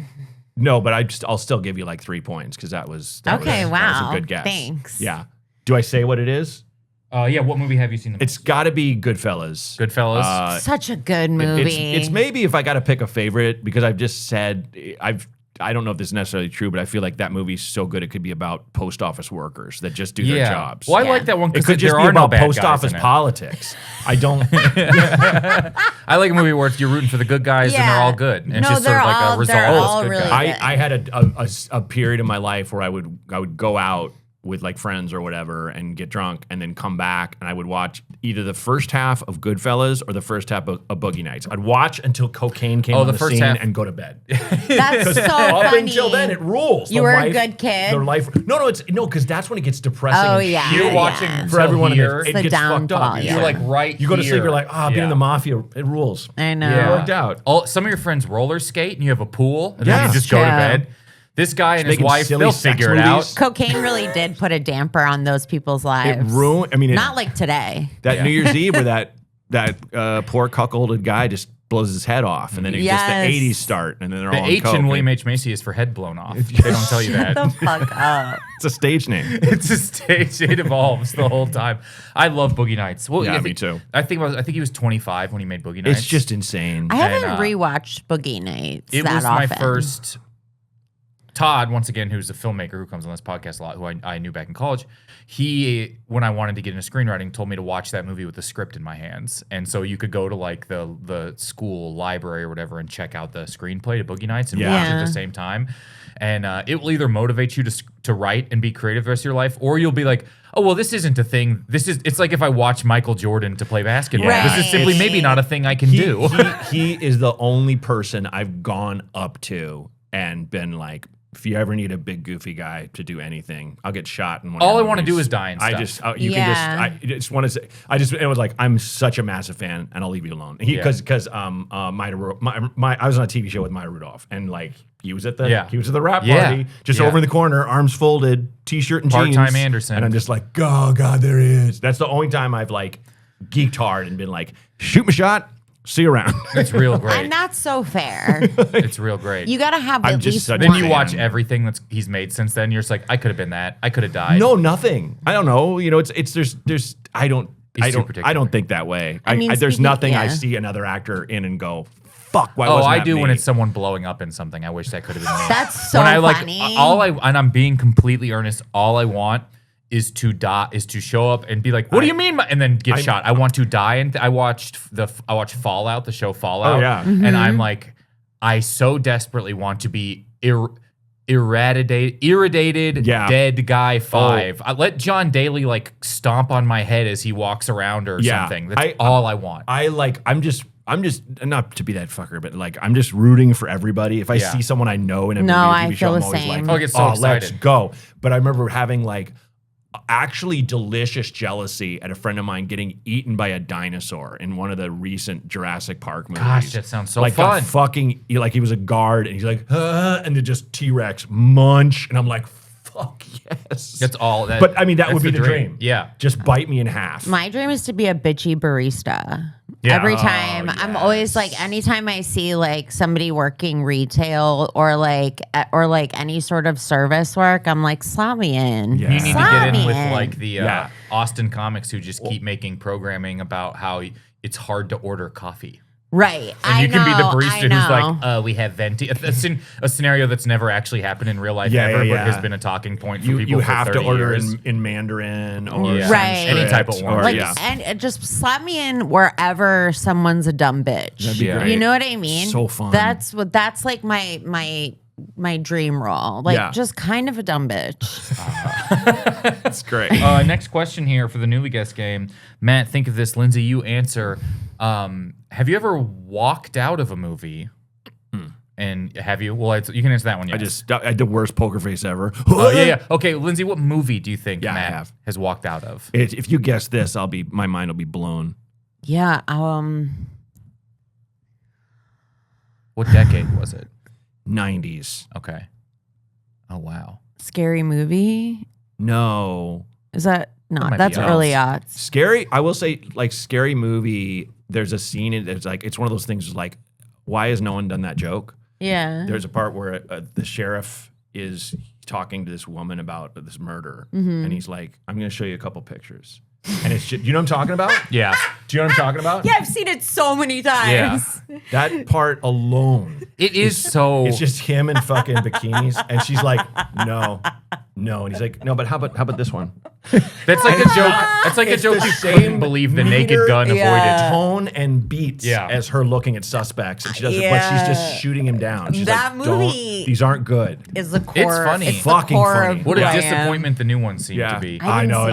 no, but I'll still give you like 3 points because that was Okay, that was wow. a good guess. Thanks. Yeah. Do I say what it is? Yeah, what movie have you seen the most? It's got to be Goodfellas. Goodfellas. Such a good movie. It's maybe if I got to pick a favorite, because I've just said I don't know if this is necessarily true, but I feel like that movie's so good it could be about post office workers that just do their jobs. Well, I Yeah. like that one It because could just there be are no about bad post guys office in it. politics. I don't. I like a movie where you're rooting for the good guys and they're Yeah. all good. And it's No, just sort of they're like all- a they're resolve. all good really guy. good. I had a period in my life where I would go out with like friends or whatever and get drunk and then come back and I would watch either the first half of Goodfellas or the first half of Boogie Nights. I'd watch until cocaine came on the first scene half. and go to bed. That's so Up funny. until then, it rules. You were a good kid. Their life. No, because that's when it gets depressing. Oh, and yeah. shit. You're watching Yeah. For everyone, here. it the gets fucked downfall, up. yeah. You're like right. You go to sleep, here. you're like, being in the mafia, it rules. I know. Yeah. Worked out. Some of your friends roller skate and you have a pool and Yeah. then you just go to True. bed. This guy and his making wife, silly they'll sex figure it out. movies. Cocaine really did put a damper on those people's lives. It ruined. I mean, Not like today. that Yeah. New Year's Eve where that poor cuckolded guy just blows his head off, and then it just the Yes. '80s start, and then they're The all on H coke. in William H. Macy is for head blown off. They don't tell you Shut that. the fuck up. It's a stage name. It's a stage. It evolves the whole time. I love Boogie Nights. Well, Yeah, I me think, too. I think he was 25 when he made Boogie Nights. It's just insane. I haven't And, rewatched Boogie Nights it that was often. my first. Todd, once again, who's a filmmaker who comes on this podcast a lot, who I knew back in college, he, when I wanted to get into screenwriting, told me to watch that movie with the script in my hands. And so you could go to like the school library or whatever and check out the screenplay to Boogie Nights and watch it at Yeah. the same time. And it will either motivate you to write and be creative the rest of your life, or you'll be like, oh, well, this isn't a thing. It's like if I watch Michael Jordan to play basketball. Yeah. This is simply maybe not a thing I can do. He is the only person I've gone up to and been like, if you ever need a big goofy guy to do anything, I'll get shot in one. All of I your want to do movies. is die and I stuff. just Yeah. I just want to say it was like I'm such a massive fan and I'll leave you alone. Because I was on a TV show with Maya Rudolph and like he was at the rap Yeah. party just Yeah. over in the corner, arms folded, t-shirt and jeans. Part-time Anderson. And I'm just like, oh God, there he is. That's the only time I've like geeked hard and been like, shoot my shot, see you around. It's real great. And that's so fair. It's real great. You gotta have I'm at just least such one. a Then you watch fan. everything that's he's made since then. You're just like, I could have been that. I could have died. No, nothing. I don't know. You know, there's I don't particular. I don't think that way. I mean, there's speaking- nothing I yeah. see another actor in and go, fuck, why Oh, wasn't I that do me? when it's someone blowing up in something. I wish that could have been me. That's so when I like funny. and I'm being completely earnest. All I want is to die, is to show up and be like, "What do you mean?" And then get shot. I want to die. And I watched Fallout, the show Fallout. Oh, yeah. And I'm like, I so desperately want to be irradiated Yeah. dead guy 5. I let John Daly like stomp on my head as he walks around or Yeah. something. That's all I want. I'm just not to be that fucker, but like I'm just rooting for everybody. If I Yeah. see someone I know in a No, movie or I TV show, feel I'm the always same. like, Oh, I get so let's excited. go. But I remember having like actually delicious jealousy at a friend of mine getting eaten by a dinosaur in one of the recent Jurassic Park movies. Gosh, that sounds so like fun. got fucking like he was a guard and he's like, and then just T-Rex munch, and I'm like, fuck yes. That's all. But I mean, that that's would be the dream. Yeah. Just bite me in half. My dream is to be a bitchy barista. Yeah. Every Oh, time. I'm always like, anytime I see like somebody working retail or like any sort of service work, I'm like, slot me in. Yeah. You need to Slot get in me with in. like the Yeah. Austin comics who just keep making programming about how it's hard to order coffee. Right. And I you can be the know, barista I who's know. like, we have venti. That's in a scenario that's never actually happened in real life Yeah, ever, yeah, but has yeah. been a talking point for You people for have to 30 order years. in Mandarin or Yeah. Right. Any type of one. or, Like, yeah. and it just slap me in wherever someo's a dumb bitch. That'd be great. You know what I mean? So fun. That's like my dream role. Like Yeah. just kind of a dumb bitch. That's great. Next question here for the newly guest game. Matt, think of this. Lindsay, you answer. Have you ever walked out of a movie? And have you? Well, you can answer that one. Yes. I had the worst poker face ever. Oh yeah. Okay, Lindsay, what movie do you think Yeah, I Matt have. has walked out of? If you guess this, my mind will be blown. Yeah. What decade was it? 90s. Okay. Oh wow. Scary movie. No. Is that might not? be That's else. early aughts. Scary. I will say, like, scary movie. There's a scene. It's like it's one of those things. Like, why has no one done that joke? Yeah. There's a part where the sheriff is talking to this woman about this murder, and he's like, "I'm going to show you a couple pictures." And it's just, you know what I'm talking about? Yeah. Do you know what I'm talking about? Yeah, I've seen it so many times. That part alone. It is so. It's just him in fucking bikinis, and she's like, "No, no. And he's like, no, but how about this one? That's like a joke. That's like a joke you couldn't believe the Naked Gun avoided. Tone and beats as her looking at suspects, and she does it, but she's just shooting him down. She's That like, movie these aren't good. Is the core. It's funny. It's Fucking the core funny. of What who a I am. disappointment the new one seemed to be. I know.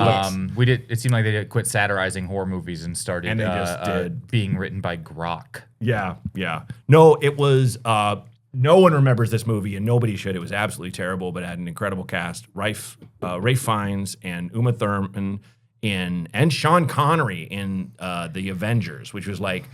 It seemed like they quit satirizing horror movies and started And they just did. being written by Grok. Yeah. No, it was. No one remembers this movie, and nobody should. It was absolutely terrible, but it had an incredible cast: Rafe Fiennes and Uma Thurman and Sean Connery in The Avengers, which was like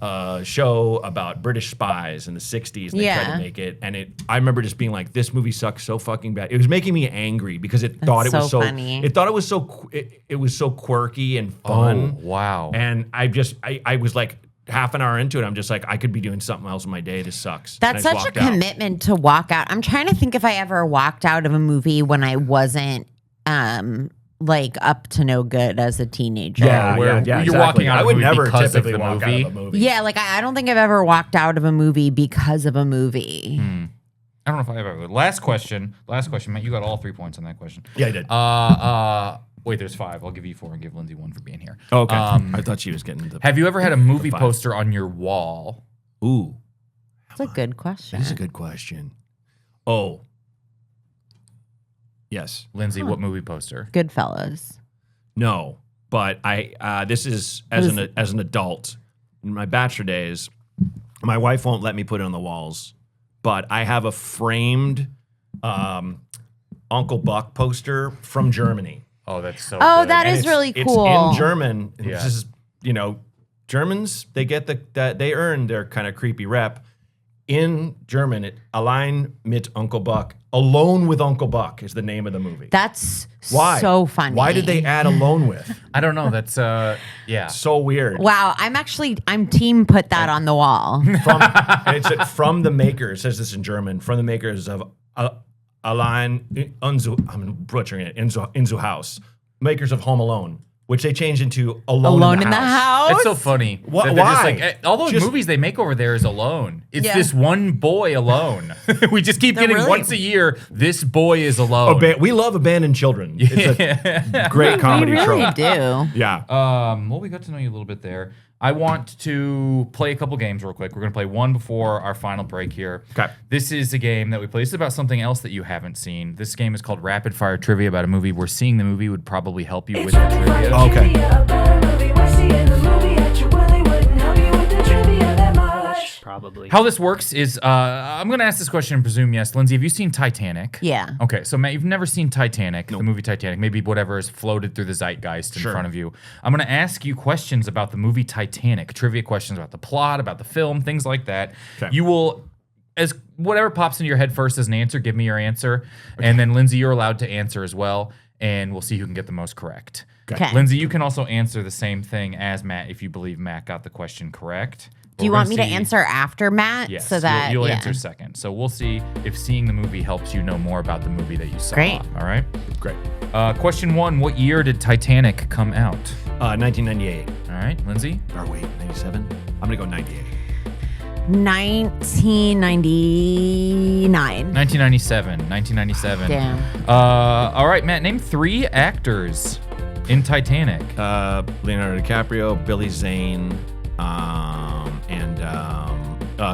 a show about British spies in the 60s. And they tried to make it, and I remember just being like, "This movie sucks so fucking bad." It was making me angry because it thought it was so funny. It thought it was so it was so quirky and fun. Oh, wow. And I was like. Half an hour into it, I'm just like, I could be doing something else in my day. This sucks. That's And I just such a walked out. commitment to walk out. I'm trying to think if I ever walked out of a movie when I wasn't like up to no good as a teenager. Yeah, Where yeah, you're exactly. walking out I of a would movie never because of typically the walk movie. out of a movie. Yeah, like I don't think I've ever walked out of a movie because of a movie. I don't know if I ever would. Last question, Matt. You got all 3 points on that question. Yeah, I did. Wait, there's 5. I'll give you 4 and give Lindsay 1 for being here. Okay. I thought she was getting the. Have you ever had a movie 5. poster on your wall? Ooh, That's a good question. that's a good question. Oh. Yes. Lindsay, what movie poster? Goodfellas. No. But this is as an adult. In my bachelor days, my wife won't let me put it on the walls, but I have a framed Uncle Buck poster from Germany. Oh, that's so Oh, good. that And is really It's cool. in German. Yeah. This is, Germans, they get that they earn their kind of creepy rep. In German, Allein mit Uncle Buck, Alone with Uncle Buck is the name of the movie. That's Why? so funny. Why did they add Alone with? I don't know. That's yeah. So weird. Wow, I'm team put that on the wall. And it's from the makers, it says this in German, from the makers of Allein I'm butchering it, Inzu House, makers of Home Alone, which they changed into Alone in the house. It's so funny. Why? that they're just like, all those Just- movies they make over there is Alone. It's Yeah. this one boy alone. We just keep getting really- once a year, this boy is alone. We love abandoned children. It's a great comedy We really trope. do. Yeah. Well, we got to know you a little bit there. I want to play a couple games real quick. We're going to play one before our final break here. Okay. This is a game that we play. This is about something else that you haven't seen. This game is called Rapid Fire Trivia about a movie where seeing the movie would probably help you with the trivia. Okay. Probably. How this works is I'm going to ask this question and presume yes. Lindsay, have you seen Titanic? Yeah. Okay, so Matt, you've never seen Titanic, the movie Titanic, maybe whatever has floated through the zeitgeist in front of you. I'm going to ask you questions about the movie Titanic, trivia questions about the plot, about the film, things like that. Okay. You will, as whatever pops into your head first as an answer, give me your answer. And then Lindsay, you're allowed to answer as well, and we'll see who can get the most correct. Okay. Lindsay, you can also answer the same thing as Matt if you believe Matt got the question correct. Do you We're want gonna me to see- answer after Matt? Yes, So that you'll yeah. answer second. So we'll see if seeing the movie helps you know more about the movie that you saw. Great. All right. Great. Question 1: what year did Titanic come out? 1998. All right, Lindsay. Or wait, 97? I'm going to go 98. 1999. 1997. Damn. All right, Matt. Name 3 actors in Titanic. Leonardo DiCaprio, Billy Zane, and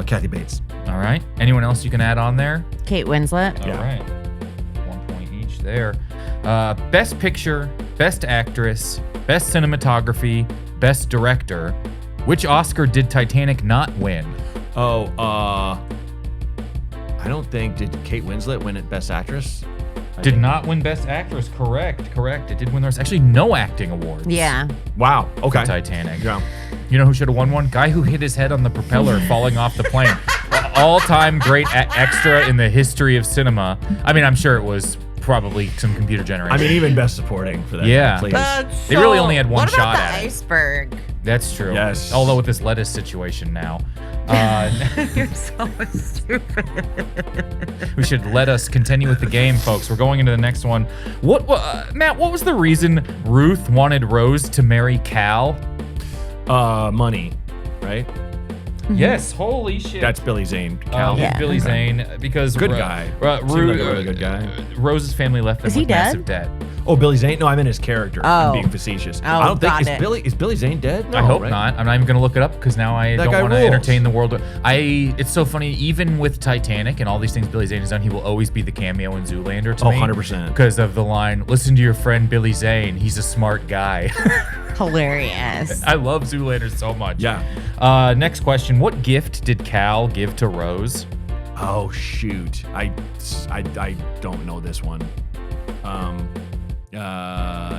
Kathy Bates. All right. Anyone else you can add on there? Kate Winslet. Yeah. All right. 1 point each there. Best Picture, Best Actress, Best Cinematography, Best Director. Which Oscar did Titanic not win? I don't think, did Kate Winslet win it Best Actress? Did not win Best Actress. Correct. It did win. There's actually no acting awards. Yeah. Wow. Okay. Titanic. Yeah. You know who should have won one? Guy who hit his head on the propeller falling off the plane. All-time great extra in the history of cinema. I mean, I'm sure it was probably some computer generation. I mean, even Best Supporting for that. Yeah. Please. They really only had one what about shot the at it. iceberg? That's true. Yes. Although with this lettuce situation now, You're so stupid. we should let us continue with the game, folks. We're going into the next one. Matt, what was the reason Ruth wanted Rose to marry Cal? Money, right? Yes, holy shit. That's Billy Zane. Cal. Yeah. Billy Zane, because Good guy. Seemed like a really good guy. Rose's family left them Is he with dead? massive debt. Oh, Billy Zane? No, I meant his character. Oh. I'm being facetious. Oh, I don't think got it. is Billy Zane dead? I No, hope right? not. I'm not even going to look it up because now I That don't guy want to rules. entertain the world. It's so funny. Even with Titanic and all these things Billy Zane has done, he will always be the cameo in Zoolander to Oh, me. 100%. Because of the line, listen to your friend Billy Zane. He's a smart guy. Hilarious. I love Zoolander so much. Yeah. Next question. What gift did Cal give to Rose? Oh, shoot. I don't know this one.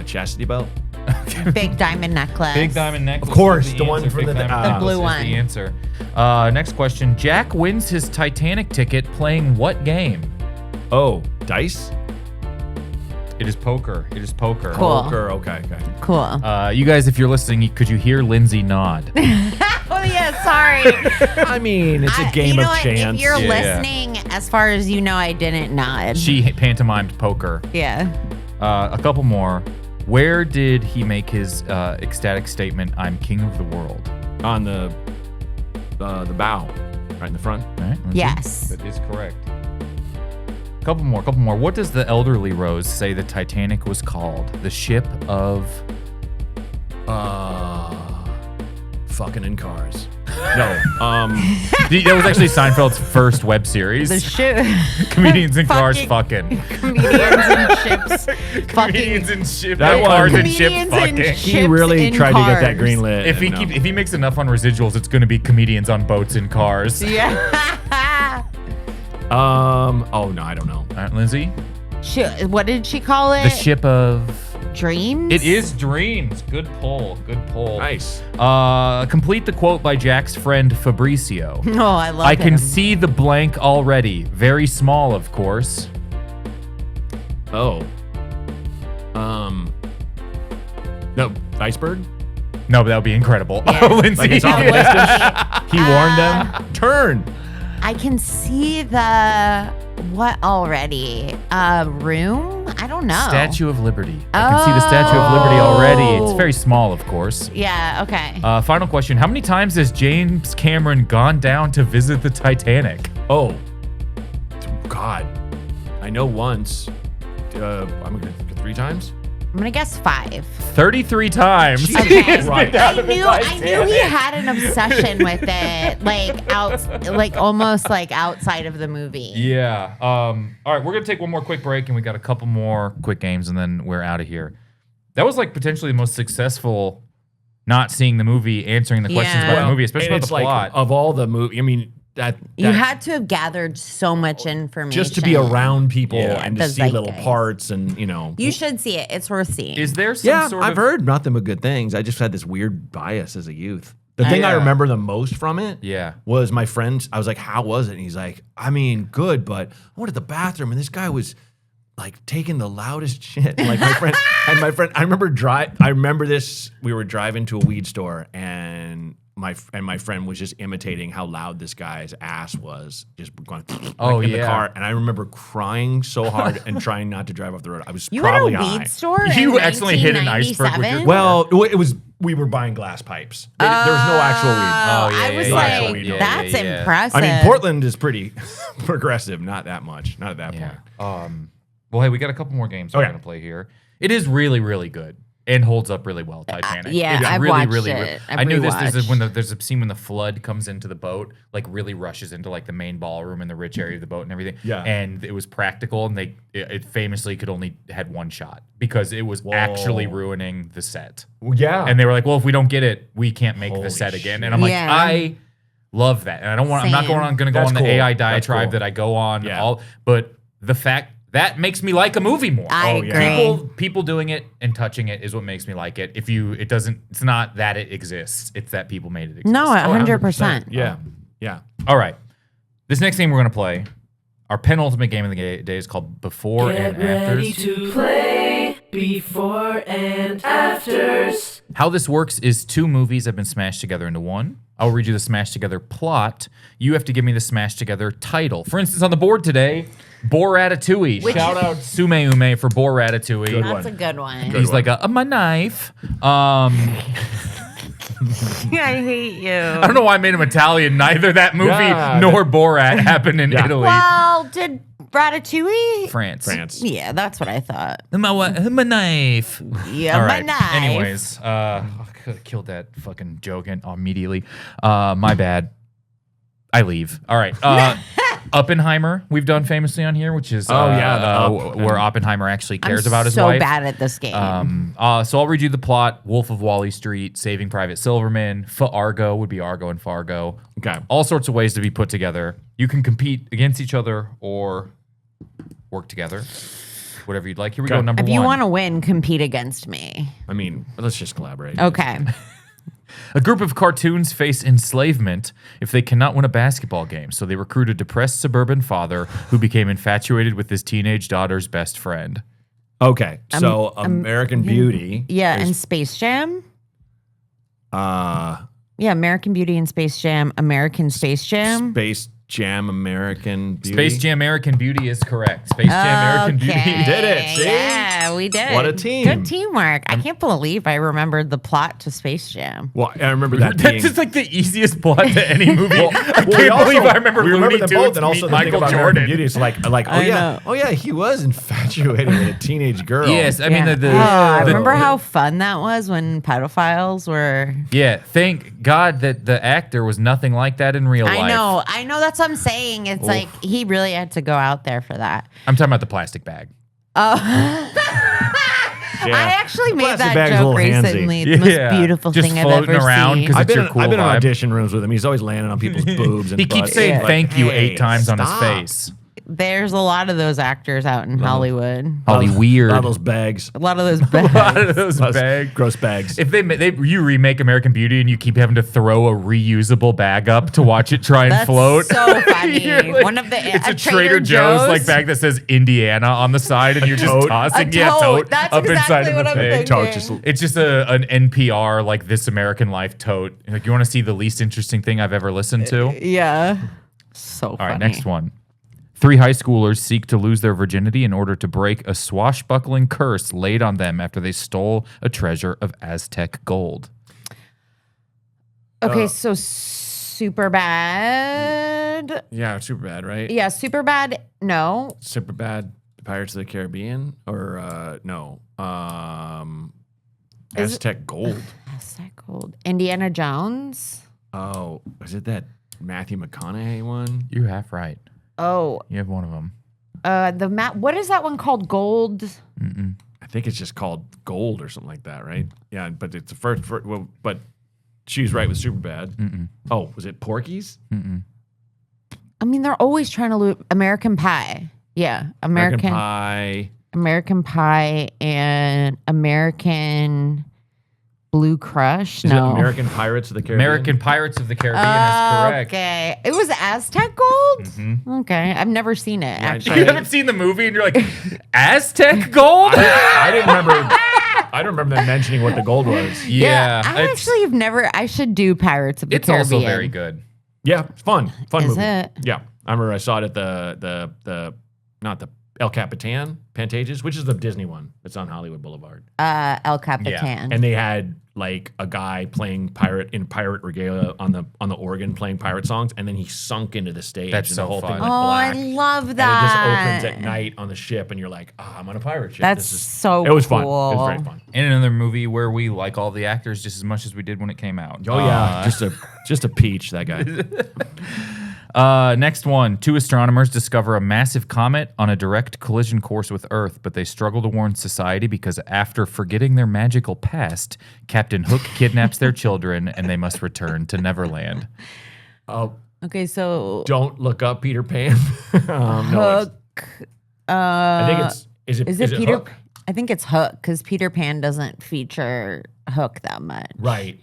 Chastity belt? Big diamond necklace. Big diamond necklace. Of course, is the one answer. from Big the- diamond the necklace blue is one. the answer. Next question. Jack wins his Titanic ticket playing what game? Oh, dice? It is poker. It is poker. Cool. Okay. Cool. You guys, if you're listening, could you hear Lindsay nod? Oh yeah, sorry. I mean, it's a game you know of what? chance. If you're Yeah. listening, as far as you know, I didn't nod. She pantomimed poker. Yeah. A couple more. Where did he make his ecstatic statement, I'm king of the world? On the bow, right in the front. Right? Lindsay? Yes. That is correct. Couple more. What does the elderly Rose say the Titanic was called? The ship of... Fucking in cars. No. That was actually Seinfeld's first web series. The ship. Comedians in cars fucking. Comedians and ships. Comedians in ship. That cars one- and ship Comedians fucking. and He ships really in tried to get that cars. greenlit. If he makes enough on residuals, it's going to be comedians on boats in cars. Yeah. Oh no, I don't know. All right, Lindsay. What did she call it? The ship of... Dreams? It is Dreams. Good pull. Nice. Complete the quote by Jack's friend Fabricio. Oh, I love I can him. see the blank already. Very small, of course. Oh. No, iceberg. No, but that would be incredible. Yeah. Oh, Lindsay. Like it's on the list and he warned them. Turn. I can see the what already? Room? I don't know. Statue of Liberty. I can see the Statue of Liberty already. It's very small, of course. Yeah, okay. Final question. How many times has James Cameron gone down to visit the Titanic? Oh. God. I know once. I'm gonna 3 times. I'm gonna guess 5. 33 times. Jesus Okay. Christ. I knew he had an obsession with it, almost outside of the movie. Yeah. All right, we're gonna take one more quick break, and we got a couple more quick games, and then we're out of here. That was like potentially the most successful. Not seeing the movie, answering the questions Yeah. about the movie, especially And about it's the plot. of all the movie. I mean, that You had to have gathered so much information. just to be around people Yeah. and to The see little zeitgeist. parts and You should see it. It's worth seeing. Is there some yeah, sort I've of heard nothing but good things. I just had this weird bias as a youth. The thing I Yeah. remember the most from it Yeah. was my friend. I was like, how was it? And he's like, I mean, good, but I went to the bathroom and this guy was like taking the loudest shit. And, like my friend, I remember this. We were driving to a weed store and my friend was just imitating how loud this guy's ass was, just going in the car. And I remember crying so hard and trying not to drive off the road. I was You probably at a high. weed store? You in accidentally hit an iceberg with your 1997? Well, it was we were buying glass pipes. There was no actual weed. Oh, yeah, I was yeah, like, yeah. that's Yeah, yeah. impressive. I mean, Portland is pretty progressive. Not that much. Not at that Yeah. point. Well, hey, we got a couple more games we're Okay. gonna play here. It is really, really good and holds up really well. Titanic. yeah, It's I've really, watched really, it. I've I knew this. There's rewatched. there's a scene when the flood comes into the boat, like really rushes into like the main ballroom and the rich area of the boat and everything. Yeah. And it was practical, and it famously could only had one shot because it was actually ruining the set. Well, yeah. And they were like, "Well, if we don't get it, we can't make the Holy set again." shit. And I'm like, Yeah. I love that, and I don't want. I'm not Same. going to go That's on the cool. AI That's diatribe cool. that I go on. Yeah. But the fact that makes me like a movie more. I Oh, yeah. agree. People doing it and touching it is what makes me like it. It's not that it exists. It's that people made it exist. No, 100%. Yeah. Yeah. All right. This next game we're going to play, our penultimate game of the day is called Before Get and ready Afters. to play before and afters. How this works is 2 movies have been smashed together into one. I'll read you the smashed together plot. You have to give me the smashed together title. For instance, on the board today, Boratatouille. Shout out Sume Ume for Boratatouille. Good That's one. a good one. He's like, my knife. I hate you. I don't know why I made him Italian. Neither that movie nor Borat happened in Italy. Well, did Ratatouille? France. Yeah, that's what I thought. My knife. Yeah, All my right. knife. Anyways, I could have killed that fucking joke immediately. My bad. I leave. All right. Oppenheimer, we've done famously on here, which is where Oppenheimer actually cares about his wife. So bad at this game. So I'll read you the plot. Wolf of Wall Street, Saving Private Silverman, Fargo would be Argo and Fargo. Okay. All sorts of ways to be put together. You can compete against each other or work together. Whatever you'd like. Here we go. Number one. If you want to win, compete against me. I mean, let's just collaborate. Okay. A group of cartoons face enslavement if they cannot win a basketball game, so they recruit a depressed suburban father who became infatuated with his teenage daughter's best friend. Okay, so American Beauty. Yeah, and Space Jam. Yeah, American Beauty and Space Jam. American Space Jam. Space Jam American Beauty. Space Jam American Beauty is correct. Space Jam American Beauty. You did it. See? Yeah, we did. What a team. Good teamwork. I can't believe I remembered the plot to Space Jam. Well, I remember that That's being... just like the easiest plot to any movie. I can't also- believe I remember we Looney them Tunes both, and also meet the thing Michael about American Jordan. Beauty is like oh yeah, he was infatuated with a teenage girl. Yes, I mean I remember how fun that was when pedophiles were. Yeah, thank God that the actor was nothing like that in real life. I know. That's what I'm saying. It's like he really had to go out there for that. I'm talking about the plastic bag. Oh. Yeah. I actually made plastic that bag's a joke little handsy. recently. The most beautiful Just thing I've floating ever around seen. 'cause I've it's been, your cool I've been in vibe. audition rooms with him. He's always landing on people's boobs and He keeps butts. saying Like, thank you hey, 8 times on his stop. face. There's a lot of those actors out in Hollywood. Holly A weird. lot of those bags. A lot of those A lot bags. of those Those bags. gross bags. If you remake American Beauty and you keep having to throw a reusable bag up to watch it try and That's float, so funny. you're like- One of the it's a Trader Joe's like Joe's. bag that says Indiana on the side, and you're just tote. tossing A tote. That's up exactly inside of what the I'm thing. thinking. Tote just- It's just an NPR like This American Life tote. Like, you want to see the least interesting thing I've ever listened to? Yeah. So All funny. right, next one. 3 high schoolers seek to lose their virginity in order to break a swashbuckling curse laid on them after they stole a treasure of Aztec gold. Okay, so super bad. Yeah, super bad, right? Yeah, super bad. No. Super bad. Pirates of the Caribbean or no? Is Aztec Gold. Aztec Gold. Indiana Jones. Oh, is it that Matthew McConaughey one? You're half right. Oh, You have one of them. what is that one called? Gold. I think it's just called Gold or something like that, right? Yeah, but it's the first well, but she was right with Superbad. Oh, was it Porky's? I mean, they're always trying to lose American Pie. Yeah, American Pie. American Pie and American Blue Crush. Is No, it American Pirates of the Caribbean? American Pirates of the Caribbean is correct. Okay, it was Aztec Gold. Okay, I've never seen it. Actually, You haven't seen the movie and you're like, Aztec gold? I didn't remember. I don't remember them mentioning what the gold was. Yeah. I it's actually have never. I should do Pirates of the Caribbean. also very good. Yeah, fun Is movie. it? Yeah, I remember I saw it at the not the El Capitan Pantages, which is the Disney one that's on Hollywood Boulevard, El Capitan. and they had like a guy playing pirate regalia on the organ playing pirate songs, and then he sunk into the stage. That's and so the whole fun. thing went Oh, black. I love And that. it just opens at night on the ship, and you're like, "Ah, I'm on a pirate ship." That's so It was fun. It cool. was very fun. And another movie where we like all the actors just as much as we did when it came out. Oh yeah, just a peach, that guy. Next one. 2 astronomers discover a massive comet on a direct collision course with Earth, but they struggle to warn society because after forgetting their magical past, Captain Hook kidnaps their children and they must return to Neverland. Oh, Okay, so don't look up Peter Pan. No, it's- Hook. I think it's Is it Peter? Hook? I think it's Hook because Peter Pan doesn't feature Hook that much. Right.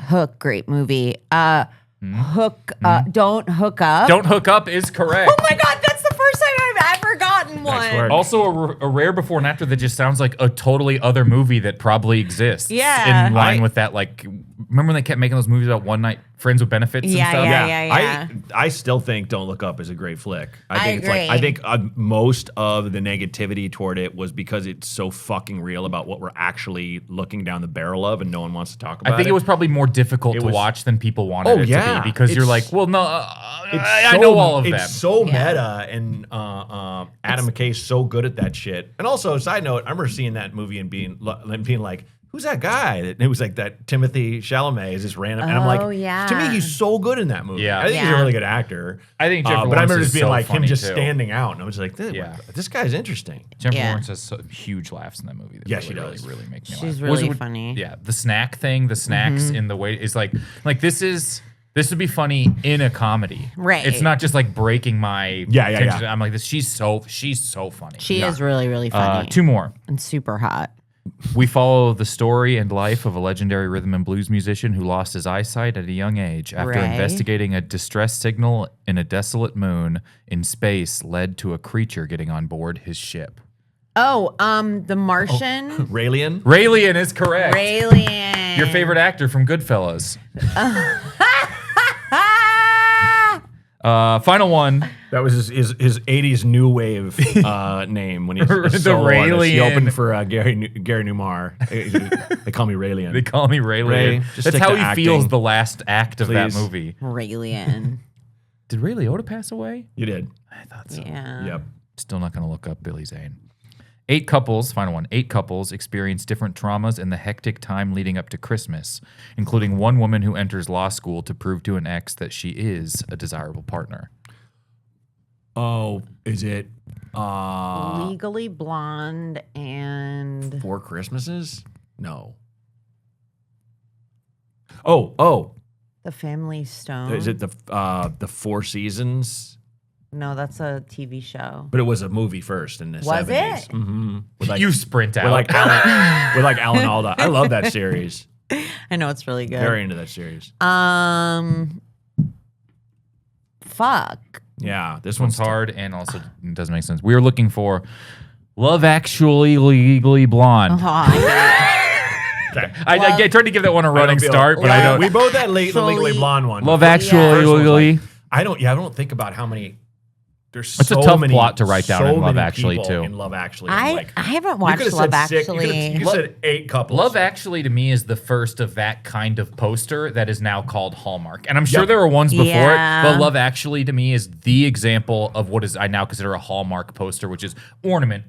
Hook, great movie. Hook. Don't hook up. Don't Hook Up is correct. Oh my God, that's the first time I've ever gotten one. word. Also, a rare before and after that just sounds like a totally other movie that probably exists. Yeah. In line with that, like, remember when they kept making those movies about one night friends with benefits and Yeah, stuff? yeah. I still think Don't Look Up is a great flick. I think agree. I think most of the negativity toward it was because it's so fucking real about what we're actually looking down the barrel of, and no one wants to talk about it. I think it was probably more difficult to was- watch than people wanted it to be because you're It's- like, well, no, I know all of them. It's so meta, and Adam McKay's so good at that shit. And also, side note, I remember seeing that movie and being like, who's that guy? And it was like that Timothy Chalamet is this random. And I'm like, yeah. to me, he's so good in that movie. Yeah. I think he's a Yeah. really good actor. I think Jennifer but I remember Lawrence just is being so like him funny, just too. standing out, and I was like, Yeah. this guy's interesting. Jennifer Yeah. Lawrence has some huge laughs in that movie. That Yeah, she really, does. really make me laugh. She's Was really it- funny. Yeah, the snack thing, the snacks in the way is like this would be funny in a comedy. Right. It's not just like breaking my Yeah. attention. I'm like this. She's so funny. She is really, really funny. Two more. and super hot. We follow the story and life of a legendary rhythm and blues musician who lost his eyesight at a young age after Ray. investigating a distress signal in a desolate moon in space led to a creature getting on board his ship. Oh, the Martian. Raelian? Raelian is correct. Raelian. Your favorite actor from Goodfellas. Final one. That was his 80s new wave name when he was The solo artist. He Raelian. opened for Gary Newmar. They call me Raelian. They call me Raelian. Ray, just That's stick how to he acting. feels the last act of that Please. movie. Raelian. Did Ray Liotta pass away? You did. I thought so. Yeah. Yep. Still not going to look up Billy Zane. 8 couples, final one, 8 couples experience different traumas in the hectic time leading up to Christmas, including one woman who enters law school to prove to an ex that she is a desirable partner. Oh, is it Legally Blonde and Four Christmases? No. Oh. The Family Stone. Is it the Four Seasons? No, that's a TV show. But it was a movie first in the Was 70s. it? Mm-hmm. With like, You sprint out. with like Alan Alda. I love that series. I know it's really good. Very into that series. Fuck. Yeah, This one's hard and also doesn't make sense. We are looking for Love Actually Legally Blonde. Oh, I I tried to give that one a running start, but I don't. We both had the Legally Actually- Blonde one. Love The Actually first one was Legally. like- I don't think about how many. There's It's a so tough many, plot to write down so in Love many Actually, people too. In Love Actually, I'm like, I haven't you watched could've Love said six- Actually. You could have said 8 couples. Love Actually to me is the first of that kind of poster that is now called Hallmark. And I'm sure Yep. there were ones before Yeah. it, but Love Actually to me is the example of what is I now consider a Hallmark poster, which is ornament,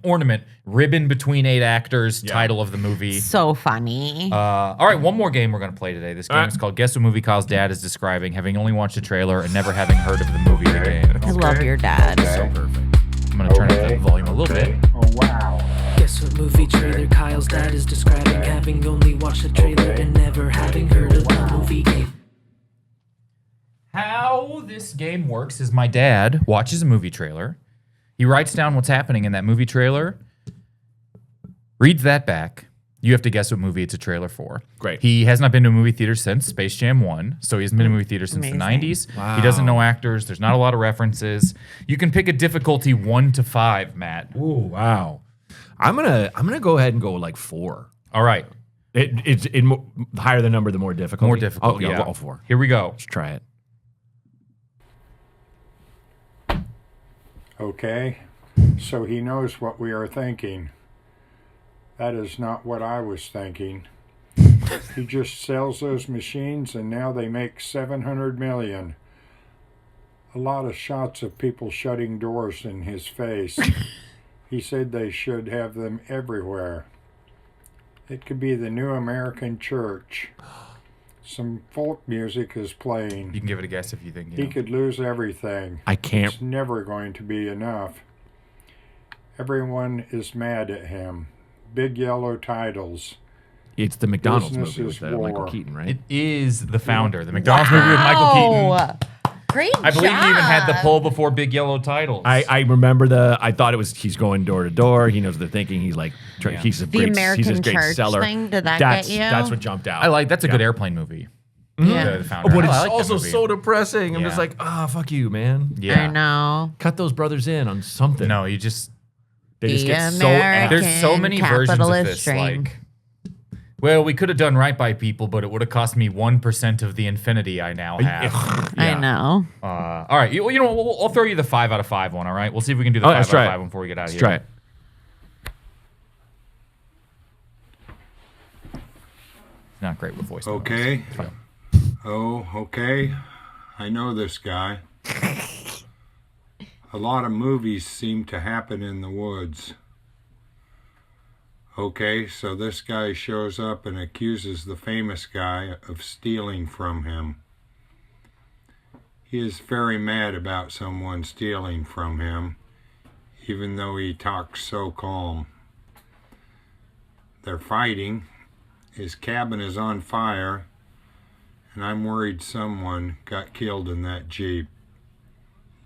ribbon between 8 actors, title of the movie. So funny. All right, one more game we're going to play today. This game is called Guess What Movie Kyle's Dad is Describing, having only watched the trailer and never having heard of the movie or game. I love your dad. So perfect. I'm going to turn up the volume a little bit. Oh wow. Guess what movie trailer Kyle's dad is describing, having only watched the trailer and never having heard of the movie game. How this game works is my dad watches a movie trailer. He writes down what's happening in that movie trailer, reads that back. You have to guess what movie it's a trailer for. Great. He has not been to a movie theater since Space Jam 1, so he hasn't been to a movie theater since the Amazing. 90s. He doesn't know actors. There's not a lot of references. You can pick a difficulty 1 to 5, Matt. Ooh, wow. I'm gonna go ahead and go like 4. All right. It's the higher the number, the more difficult. More difficult, Oh, yeah. I'll go 4. Here we go. Let's try it. Okay, so he knows what we are thinking. That is not what I was thinking. He just sells those machines and now they make 700 million. A lot of shots of people shutting doors in his face. He said they should have them everywhere. It could be the new American church. Some folk music is playing. You can give it a guess if you think. He could lose everything. I can't. It's never going to be enough. Everyone is mad at him. Big yellow titles. It's the McDonald's Business movie is with Michael war. Keaton, right? It is The Founder, the McDonald's movie with Michael Keaton. Wow. Great I believe job. he even had the pull before Big Yellow Titles. I remember I thought it was he's going door to door. He knows the thinking. He's like he's a The great American he's a great church seller. thing, did that that's, get you? That's what jumped out. I like that's a good Yeah. airplane movie. Yeah. The Founder. But it's I like that also movie. so depressing. I'm Yeah. just like, fuck you, man. Yeah. I know. Cut those brothers in on something. No, you just They just The get so American there's so many versions of capitalist this. dream. Like Well, we could have done right by people, but it would have cost me 1% of the infinity I now have. I know. All right, you know what? I'll throw you the 5 out of 5 one. All right, we'll see if we can do the 5 out of 5 one before we get out of here. Let's try it. Not great with voice. Okay. It's fine. Oh, okay. I know this guy. A lot of movies seem to happen in the woods. Okay, so this guy shows up and accuses the famous guy of stealing from him. He is very mad about someone stealing from him, even though he talks so calm. They're fighting. His cabin is on fire, and I'm worried someone got killed in that Jeep.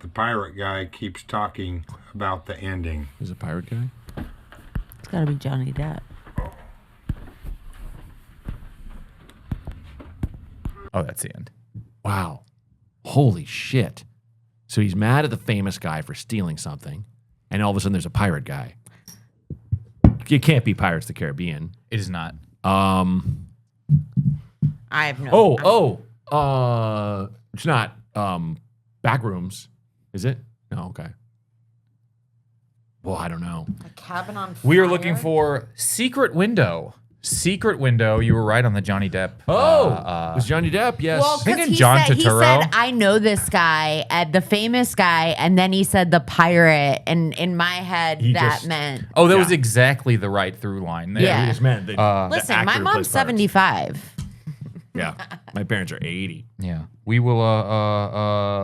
The pirate guy keeps talking about the ending. Is a pirate guy? It's got to be Johnny Depp. Oh, that's the end. Wow. Holy shit. So he's mad at the famous guy for stealing something, and all of a sudden there's a pirate guy. It can't be Pirates of the Caribbean. It is not. I have no. It's not Backrooms, is it? No, okay. Well, I don't know. A cabin on fire. We are looking for Secret Window. Secret Window. You were right on the Johnny Depp. It was Johnny Depp, yes. Well, Thinking because John he Turturro. said, I know this guy, the famous guy, and then he said the pirate, and in my head, He that just- meant. Oh, that was exactly the right through line there. Yeah. He just meant the Listen, actor my who mom's plays pirates. 75. Yeah. My parents are 80. Yeah. We will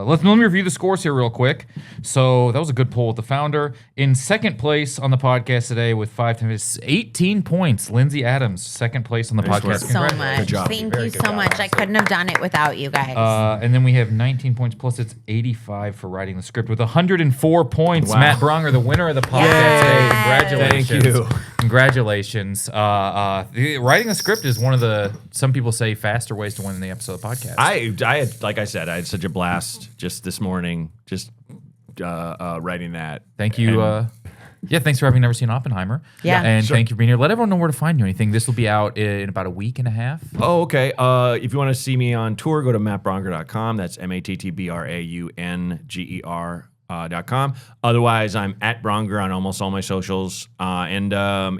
let me review the scores here real quick. So that was a good poll with the founder. In second place on the podcast today with 18 points, Lindsay Adams, second place on the Nice podcast. work. So Congratulations. much. job. Thank Very you good so job, much. I honestly. couldn't have done it without you guys. And then we have 19 points plus it's 85 for writing the script with 104 points. Wow. Matt Braunger, the winner of the podcast Yes. today. Congratulations. Thank you. Congratulations. Writing a script is one of the, some people say, faster ways to win the episode of the podcast. I had, like I said, I had such a blast just this morning, just writing that. Thank you. And- Thanks for having never seen Oppenheimer. Yeah. And Sure. thank you for being here. Let everyone know where to find you. Anything. This will be out in about a week and a half. Oh, okay. If you want to see me on tour, go to mattbraunger.com. That's mattbraunger.com. Otherwise, I'm at Braunger on almost all my socials. And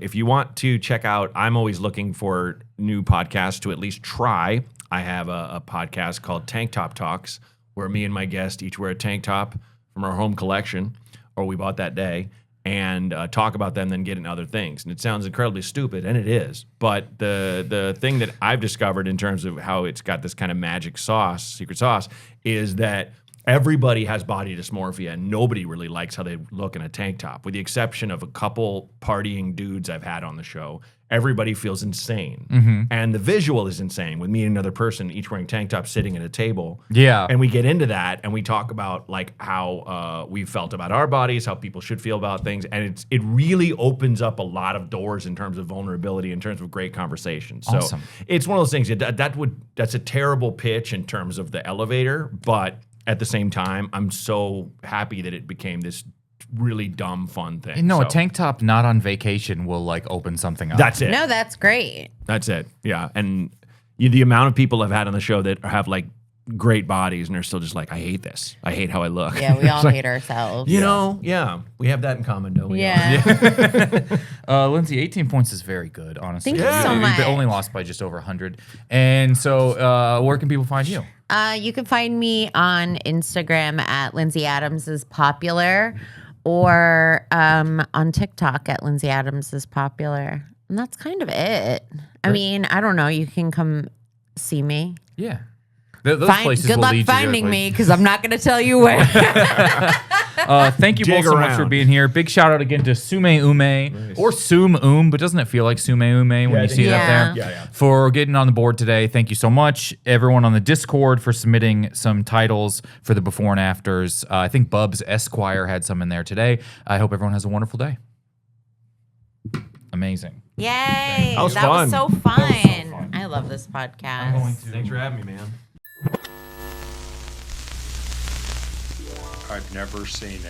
if you want to check out, I'm always looking for new podcasts to at least try. I have a podcast called Tank Top Talks, where me and my guest each wear a tank top from our home collection, or we bought that day, and talk about them, then get into other things. And it sounds incredibly stupid, and it is. But the thing that I've discovered in terms of how it's got this kind of magic sauce, secret sauce, is that everybody has body dysmorphia, and nobody really likes how they look in a tank top, with the exception of a couple partying dudes I've had on the show. Everybody feels insane. And the visual is insane, with me and another person each wearing tank tops sitting at a table. Yeah. And we get into that, and we talk about like how we felt about our bodies, how people should feel about things, and it really opens up a lot of doors in terms of vulnerability, in terms of great conversation. So Awesome. it's one of those things that's a terrible pitch in terms of the elevator, but at the same time, I'm so happy that it became this really dumb, fun thing. No, So a tank top not on vacation will like open something up. That's it. No, that's great. That's it. Yeah. And the amount of people I've had on the show that have like great bodies and they're still just like, I hate this. I hate how I look. Yeah, we all It's like, hate ourselves. You know, yeah. We have that in common, don't we? Yeah. Lindsay, 18 points is very good, honestly. Thank you so You much. only lost by just over 100. And so where can people find you? You can find me on Instagram at Lindsay Adams is popular, or on TikTok at Lindsay Adams is popular. And that's kind of it. I mean, I don't know. You can come see me. Yeah. Those places Good will luck lead you to finding those me, places. because I'm not going to tell you where. Thank you both Dig so much for around. being here. Big shout out again to Sume Ume or Sum but doesn't it feel like Sume Ume when I you think see it so. up there? Yeah. For getting on the board today. Thank you so much. Everyone on the Discord for submitting some titles for the before and afters. I think Bubs Esquire had some in there today. I hope everyone has a wonderful day. Amazing. Yay. That was Was fun. so fun. That was so fun. I love this podcast. Thanks for having me, man. I've never seen it.